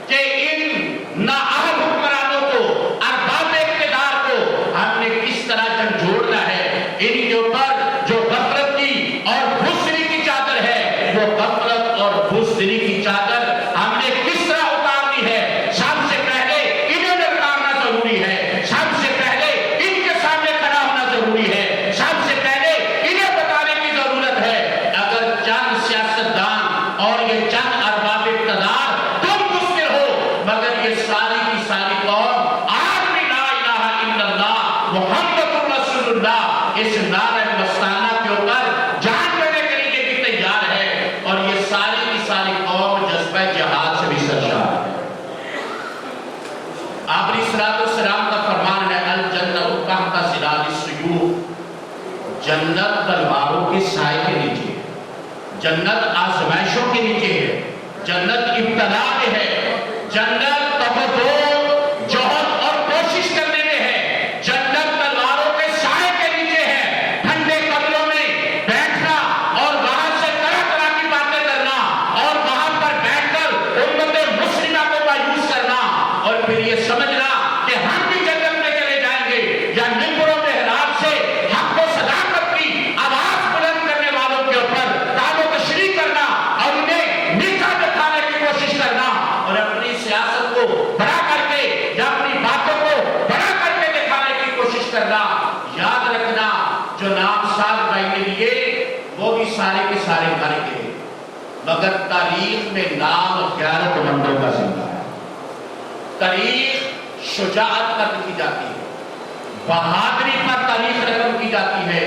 Speaker 12: کہ ان نااہل حکمرانوں کو، ارباب اقتدار کو ہم نے کس طرح جھنجھوڑنا ہے، ان کے اوپر جو غفلت کی اور بزدلی کی چادر ہے وہ غفلت اور بزدلی کی چادر ہم نے کس طرح اتارنی ہے۔ سب سے پہلے انہیں للکارنا ضروری ہے، سب سے پہلے ان کے سامنے کھڑا ہونا ضروری ہے، سب سے پہلے انہیں بتانے کی ضرورت ہے۔ اگر چند سیاستدان اور یہ چند ارباب اقتدار تم مشکل ہو، مگر یہ ساری کی ساری قوم آج بھی لا الہ الا اللہ محمد رسول اللہ اس نعرہ مستانہ کے اوپر جان دینے کے لیے بھی تیار ہے، اور یہ ساری کی ساری قوم جذبہ جہاد سے بھی سرشار ہے۔ آپ علیہ الصلوۃ والسلام کا فرمان ہے الجنۃ تحت ظلال السیوف، جنت تلواروں کے سائے کے نیچے ہے، جنت آزمائشوں کے نیچے ہے، جنت ابتلا میں ہے، جنت تفدو جہد اور کوشش کرنے میں ہے، جنت تلواروں کے سائے کے نیچے ہے، ٹھنڈے قبروں میں بیٹھنا اور وہاں سے طرح طرح کی باتیں کرنا اور وہاں پر بیٹھ کر امت مسلمہ کو مایوس کرنا اور پھر یہ سمجھنا کہ ہم بھی جنت میں چلے جائیں گے، یا منبر و محراب سے حق و صداقت کی آواز بلند کرنے والوں کے اوپر دعو و تشریح کرنا اور انہیں نیچا دکھانے کی کوشش کرنا اور اپنی سیاست کو بڑا کر کے یا اپنی باتوں کو بڑا کر کے دکھانے کی کوشش کرنا۔ یاد رکھنا جو نام ساز بھائی نے لیے وہ بھی سارے کے سارے مر گئے، مگر تاریخ میں نام غیرت مندوں کا زندہ ہے۔ تاریخ شجاعت پر لکھی جاتی ہے، بہادری پر تاریخ رقم کی جاتی ہے،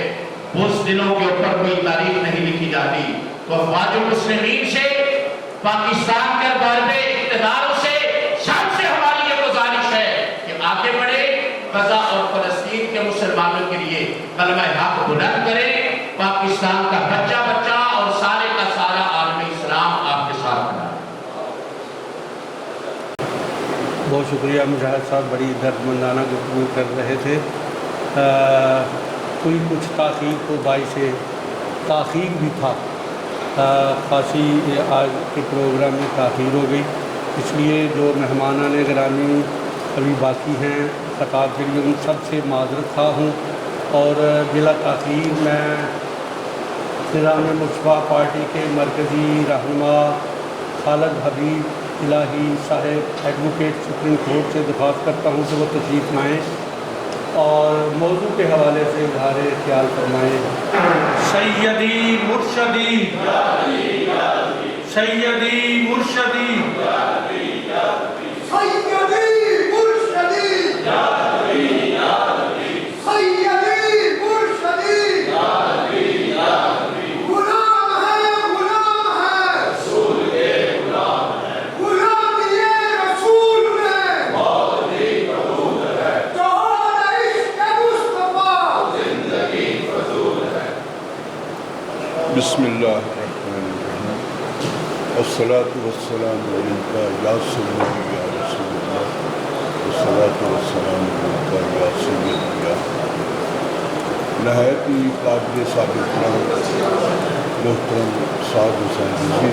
Speaker 12: بزدلوں کے اوپر کوئی تاریخ نہیں لکھی جاتی۔ تو افواج المسلمین سے، پاکستان کے غالب اقتداروں سے سب سے ہماری یہ گزارش ہے کہ آگے بڑھے، غزہ اور فلسطین کے مسلمانوں کے لیے کلمہ حق بلند کریں، پاکستان کا بچہ بچہ اور سارے کا سارا عالم اسلام آپ کے ساتھ کھڑا ہے۔
Speaker 1: بہت شکریہ مجاہد صاحب، بڑی درد مندانہ گفتگو کر رہے تھے۔ کوئی کچھ تاخیر کو باعث تاخیر بھی تھا، خاصی آج کے پروگرام میں تاخیر ہو گئی، اس لیے جو مہمانان گرامی ابھی باقی ہیں خطاب کے لیے ان سب سے معذرت خواہ ہوں، اور بلا تاخیر میں نظام مصطفیٰ پارٹی کے مرکزی رہنما خالد حبیب الہی صاحب ایڈوکیٹ سپریم کورٹ سے درخواست کرتا ہوں کہ وہ تشریف لائیں اور موضوع کے حوالے سے اظہار خیال فرمائیں۔ سیدی مرشدی سیدی مرشدی
Speaker 13: بسم اللہ الرحمن الرحیم، والصلاة والسلام علیکہ یا سیدی یا رسول اللہ، والصلاة والسلام علیکہ یا سیدی یا نہایت ہی قابل ثابت محترم سعد حسین رضوی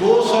Speaker 13: 200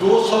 Speaker 13: 200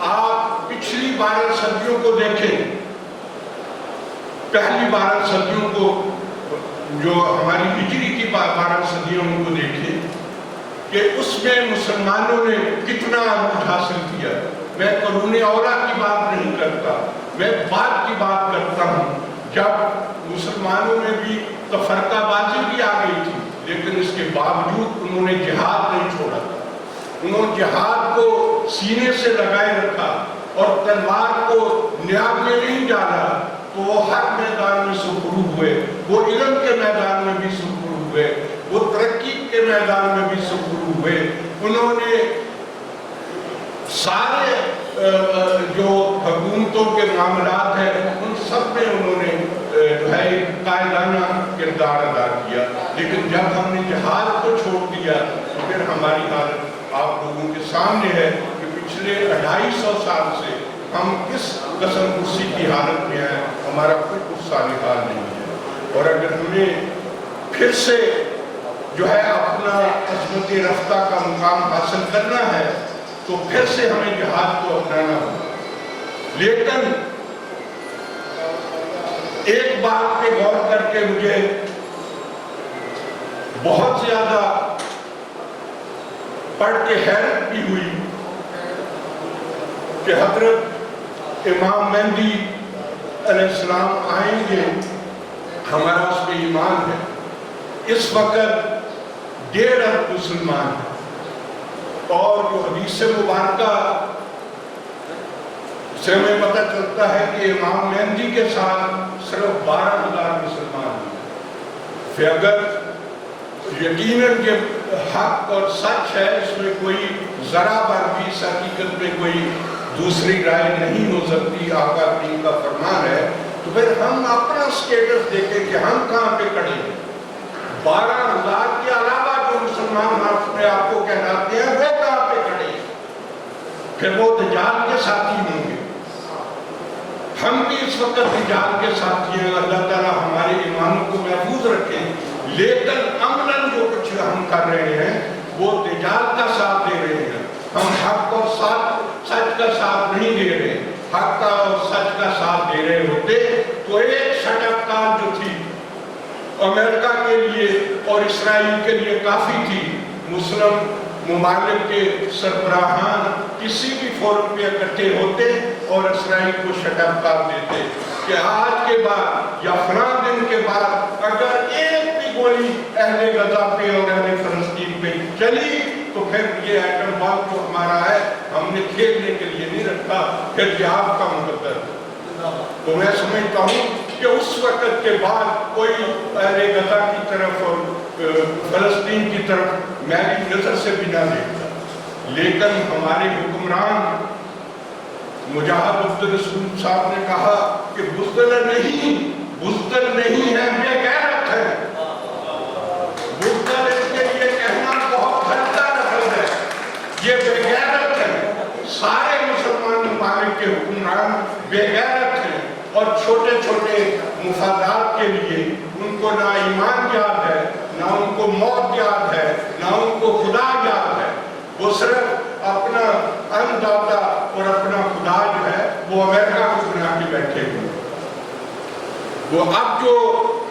Speaker 13: آپ پچھلی 12 صدیوں کو دیکھیں، پہلی 12 صدیوں کو، جو ہماری ہجری کی 12 صدیوں کو دیکھیں کہ اس میں مسلمانوں نے کتنا عروج حاصل کیا۔ میں قرون اولا کی بات نہیں کرتا، میں بعد کی بات کرتا ہوں، جب مسلمانوں میں بھی تفرقہ بازی بھی آ گئی تھی، لیکن اس کے باوجود انہوں نے جہاد نہیں چھوڑا تھا۔ انہوں نے جہاد کو سینے سے لگائے رکھا اور تلوار کو نیاب میں نہیں ڈالا، تو وہ ہر میدان میں سرخرو ہوئے، وہ علم کے میدان میں بھی سرخرو ہوئے، وہ ترقی کے میدان میں بھی سرخرو ہوئے۔ انہوں نے سارے جو حکومتوں کے معاملات ہیں ان سب میں انہوں نے جو ہے قائدانہ کردار ادا کیا، لیکن جب ہم نے جہاد کو چھوڑ دیا تو پھر ہماری حالت آپ لوگوں کے سامنے ہے کہ پچھلے 250 سال سے ہم کس قسم کرسی کی حالت میں ہیں، ہمارا کوئی کچھ حال نہیں ہے۔ اور اگر ہمیں پھر سے جو ہے اپنا عظمت رفتہ کا مقام حاصل کرنا ہے تو پھر سے ہمیں جہاد کو اپنانا ہوگا۔ لیکن ایک بات پہ غور کر کے مجھے بہت زیادہ پڑھ کے حیرت بھی ہوئی کہ حضرت امام مہدی علیہ السلام آئیں گے، ہمارا اس پہ ایمان ہے۔ اس وقت 1.5 ارب مسلمان ہیں، اور جو حدیث مبارکہ سے ہمیں پتہ چلتا ہے کہ امام مہدی کے ساتھ صرف 12,000 مسلمان ہیں۔ پھر اگر یقیناً یہ حق اور سچ ہے، اس میں کوئی ذرا بھر بھی اس حقیقت میں کوئی دوسری رائے نہیں ہو سکتی، آقا کریم کا فرمان ہے، تو پھر ہم اپنا سٹیٹس دیکھیں کہ ہم کہاں پہ کھڑے ہیں۔ 12,000 کے علاوہ جو مسلمان اپنے آپ کو کہلاتے ہیں وہ کہاں پہ کھڑے ہیں؟ پھر وہ دجال کے ساتھی ہوں گے۔ ہم بھی اس وقت دجال کے ساتھی ہیں، اللہ تعالیٰ ہمارے ایمانوں کو محفوظ رکھیں، لیکن عملاً جو کچھ ہم کر رہے ہیں وہ دجال کا ساتھ دے رہے ہیں۔ ہم حق اور سچ کا ساتھ نہیں دے رہے۔ حق کا اور سچ کا ساتھ دے رہے ہوتے تو ایک شٹک کار جو تھی امریکہ کے لیے اور اسرائیل کے لیے کافی تھی، مسلم ممالک کے سربراہان کسی بھی فورم پہ اکٹھے ہوتے اور اسرائیل کو شٹ اپ کر دیتے کہ آج کے بعد یا فلاں دن کے بعد اگر ایک بھی گولی اہل غزہ پہ اور اہل فلسطین پہ چلی تو پھر یہ ایٹم بم جو ہمارا ہے ہم نے کھیلنے کے لیے نہیں رکھا، پھر جہاد کا مقدر۔ تو میں سمجھتا ہوں کہ اس وقت کے بعد کوئی اہل غزہ کی طرف اور فلسطین کی طرف میری نظر سے بھی نہ دیکھتا، لیکن ہمارے حکمران مجاہد عبدالرسول صاحب نے کہا کہ بزدل نہیں ہے، بے غیرت ہے۔ بزدل اس کے لیے کہنا بہت ہلکا لفظ ہے، یہ بے غیرت ہے۔ سارے مسلمان ممالک کے حکمران بے غیرت ہیں اور چھوٹے چھوٹے مفادات کے لیے ان کو نہ ایمان یاد ہے، نہ ان کو موت یاد ہے، نہ ان کو خدا یاد ہے۔ وہ صرف اپنا انداتا اور اپنا خدا جو ہے وہ امریکہ کو بنا کے بیٹھے ہوئے۔ وہ اب جو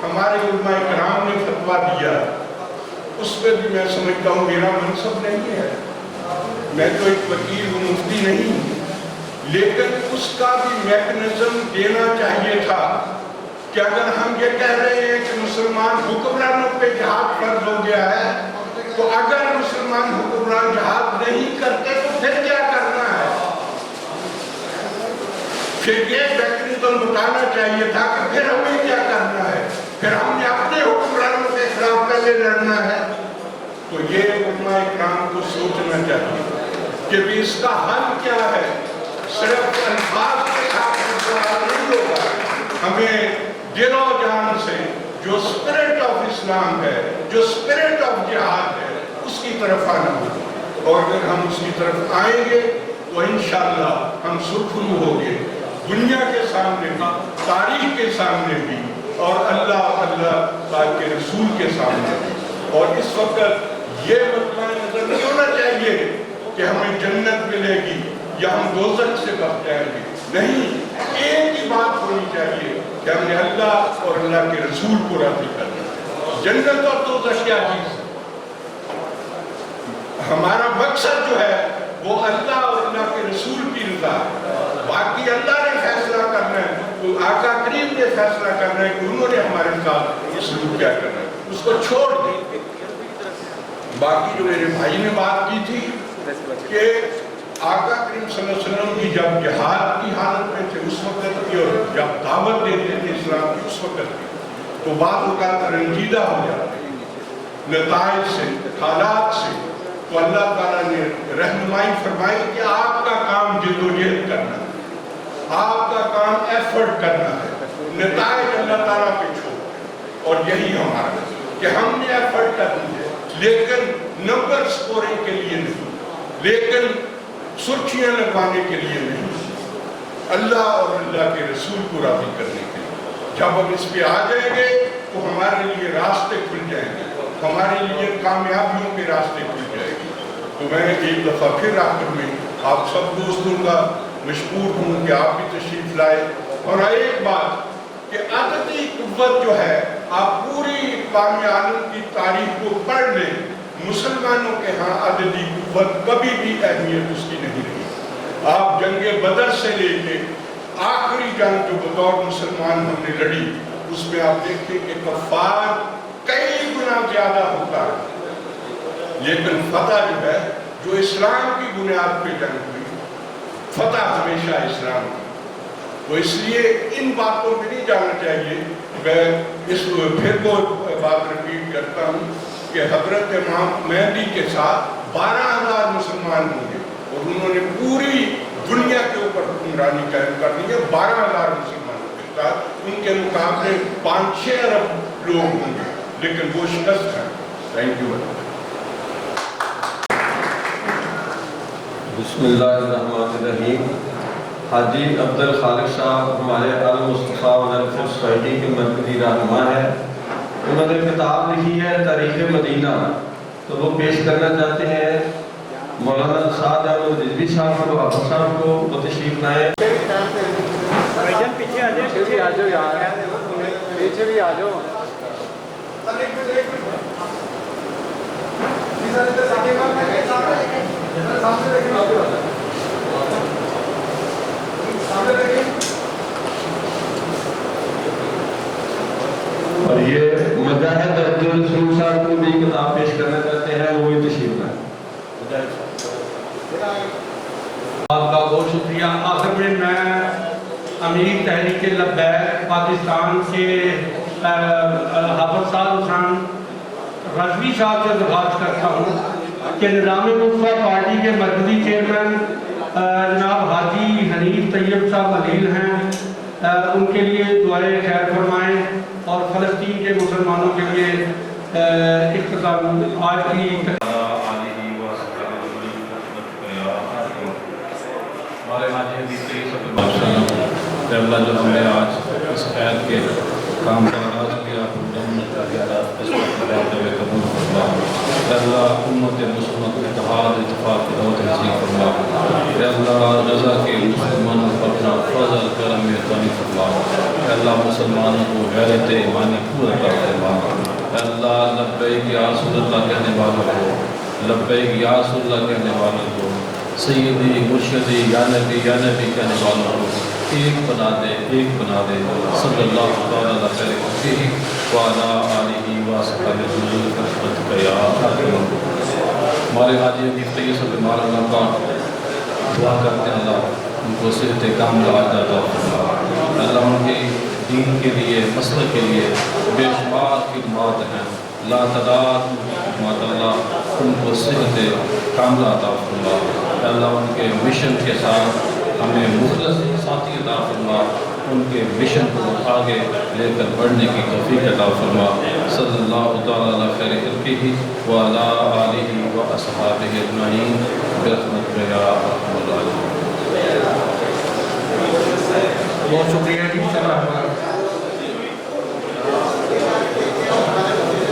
Speaker 13: ہمارے علماء کرام نے فتویٰ دیا اس میں بھی میں سمجھتا ہوں میرا منصب نہیں ہے، میں تو ایک وکیل ہوں، مفتی نہیں ہوں، لیکن اس کا بھی میکنزم دینا چاہیے تھا کہ اگر ہم یہ کہہ رہے ہیں کہ مسلمان حکمرانوں پہ جہاد فرض ہو گیا ہے تو اگر مسلمان حکمران جہاد نہیں کرتے تو پھر کیا کرنا ہے؟ پھر یہ میکنزم بتانا چاہیے تھا کہ پھر ہمیں کیا کرنا ہے، پھر ہم نے اپنے حکمرانوں کے خلاف پہلے لڑنا ہے۔ تو یہ علماء اکرام کو سوچنا چاہیے کہ بھی اس کا حل کیا ہے۔ صرف الفاظ کے ساتھ نہیں ہوگا، ہمیں دل و جان سے جو اسپرٹ آف اسلام ہے، جو اسپرٹ آف جہاد ہے، اس کی طرف آنا ہوگا، اور اگر ہم اس کی طرف آئیں گے تو انشاءاللہ ہم سرخرو ہوں گے دنیا کے سامنے بھی، تاریخ کے سامنے بھی، اور اللہ پاک کے رسول کے سامنے بھی۔ اور اس وقت یہ مطمئن نظر نہیں ہونا چاہیے کہ ہمیں جنت ملے گی یا ہم دوزخ سے بچ جائیں گے. نہیں, ایک ہی بات ہونی چاہیے کہ ہم نے اللہ اور اللہ کے رسول کو راضی کرنا ہے. جنت اور دوزخ کیا چیز ہے؟ ہمارا مقصد جو ہے وہ اللہ اور اللہ کے رسول کی رضا ہے. باقی اللہ نے فیصلہ کرنا ہے, تو آقا کریم نے فیصلہ کرنا ہے کہ انہوں نے ہمارے ساتھ سلوک کیا کرنا ہے, اس کو چھوڑ دیں. باقی جو میرے بھائی نے بات کی تھی کہ آقا کریم صلی اللہ علیہ وسلم کی جب جہاد کی حالت میں تھے اس وقت کی, اور جب دعوت دیتے تھے اسلام کی اس وقت کی, تو بعض اوقات رنجیدہ ہو جاتے ہیں نتائج سے, حالات سے. تو اللہ تعالیٰ نے رہنمائی فرمائی کہ آپ کا کام جدوجہد کرنا ہے, آپ کا کام ایفرٹ کرنا ہے, نتائج اللہ تعالیٰ پہ چھوڑ. اور یہی ہمارا کہ ہم نے ایفرٹ کرنی ہے, لیکن نمبر سکورنگ کے لیے نہیں, لیکن سرخیاں لگوانے کے لیے نہیں, اللہ اور اللہ کے رسول کو راضی کرنے کے لیے. جب ہم اس پہ آ جائیں گے تو ہمارے لیے راستے کھل جائیں گے, ہمارے لیے کامیابیوں کے راستے کھل جائیں گے. تو میں ایک دفعہ پھر آخر میں آپ سب دوستوں کا مشکور ہوں کہ آپ بھی تشریف لائے. اور ایک بات کہ عددی قوت جو ہے, آپ پوری اقوام عالم کی تاریخ کو پڑھ لیں, مسلمانوں کے ہاں عددی قوت کبھی بھی اہمیت اس کی نہیں رہی. آپ جنگ بدر سے لے کے آخری جنگ جو بطور مسلمان ہم نے لڑی, اس میں آپ دیکھیں کہ کفار کئی گنا زیادہ ہوتا ہے, لیکن فتح جو ہے, جو اسلام کی بنیاد پہ جنگ ہوئی, فتح ہمیشہ اسلام کی. تو اس لیے ان باتوں پہ نہیں جانا چاہیے. میں اس پھر کو بات ریپیٹ کرتا ہوں کہ حضرت امام مہدی کے ساتھ 12,000 مسلمان ہوں گے, اور انہوں نے پوری دنیا کے اوپر حکمرانی قائم کر دی ہے 12,000 مسلمانوں کے ساتھ. ان کے مقابلے 5-6 ارب لوگ ہوں گے, لیکن وہ شکست ہے. Thank you.
Speaker 14: بسم اللہ الرحمن الرحیم. حاجی عبد الخالق صاحب ہمارے المصطفیٰ ویلفیئر سوسائٹی کے مرکزی رہنما ہے. انہوں نے کتاب لکھی ہے تاریخ مدینہ, تو وہ پیش کرنا چاہتے ہیں. مولانا سعد احمد رضوی صاحب کو, حافظ صاحب کو وہ تشریف لائیں.
Speaker 4: پیچھے آ جاؤ یار, پیچھے بھی آ جاؤ.
Speaker 14: اور یہ مجاہد عبدالرسول صاحب کو بھی کتاب پیش کرنا چاہتے ہیں, وہ بھی تشریف لائیں.
Speaker 1: آپ کا بہت شکریہ. آخر میں امیر تحریک لبیک پاکستان سے حافظ صاحب حسین رضوی صاحب سے درخواست کرتا ہوں کہ نظام مصطفیٰ پارٹی کے مرکزی چیئرمین جناب حاجی حنیف طیب صاحب علیل ہیں, ان کے لیے دعائے خیر فرمائیں, اور فلسطین کے مسلمانوں کے لیے اختتام آج کی
Speaker 15: اللہ جو ہم نے آج اس خیر کے کام کا آغاز کیا, اللہ امت مسلمت اتحاد اتفاق اور تنظیم فرما. اللہ رضا کے مسلمانوں پر اپنا فضل کرم عطا فرما. اللہ مسلمانوں کو غیرت ایمانی پورا کر فرما. اللہ لبیک یا رسول اللہ کہنے والوں کو, لبیک یا رسول اللہ کہنے والوں کو, سیدی مرشدی یا نبی کہنے والوں کو ایک بنا دے, ایک بنا دے. صلی اللہ تعالیٰ علیہ وعلیٰ آلہ وصحبہ وسلم. ہمارے حاجی حنیف طیب صاحب بیمار اللہ کا دعا کرتے ہیں, اللہ ان کو صحت کاملہ عطا فرما. اللہ ان کے دین کے لیے, مسلک کے لیے بے شمار خدمات ہیں, لا تعداد خدمات. اللہ ان کو صحت کاملہ عطا فرما. اللہ ان کے مشن کے ساتھ ہمیں مخلص ساتھی عطا فرما, ان کے مشن کو آگے لے کر بڑھنے کی توفیق عطا فرما. صلی اللہ تعالیٰ علی خیر خلقہ وعلی آلہ واصحابہ اجمعین برحمتک یا ارحم الراحمین.
Speaker 1: بہت شکریہ.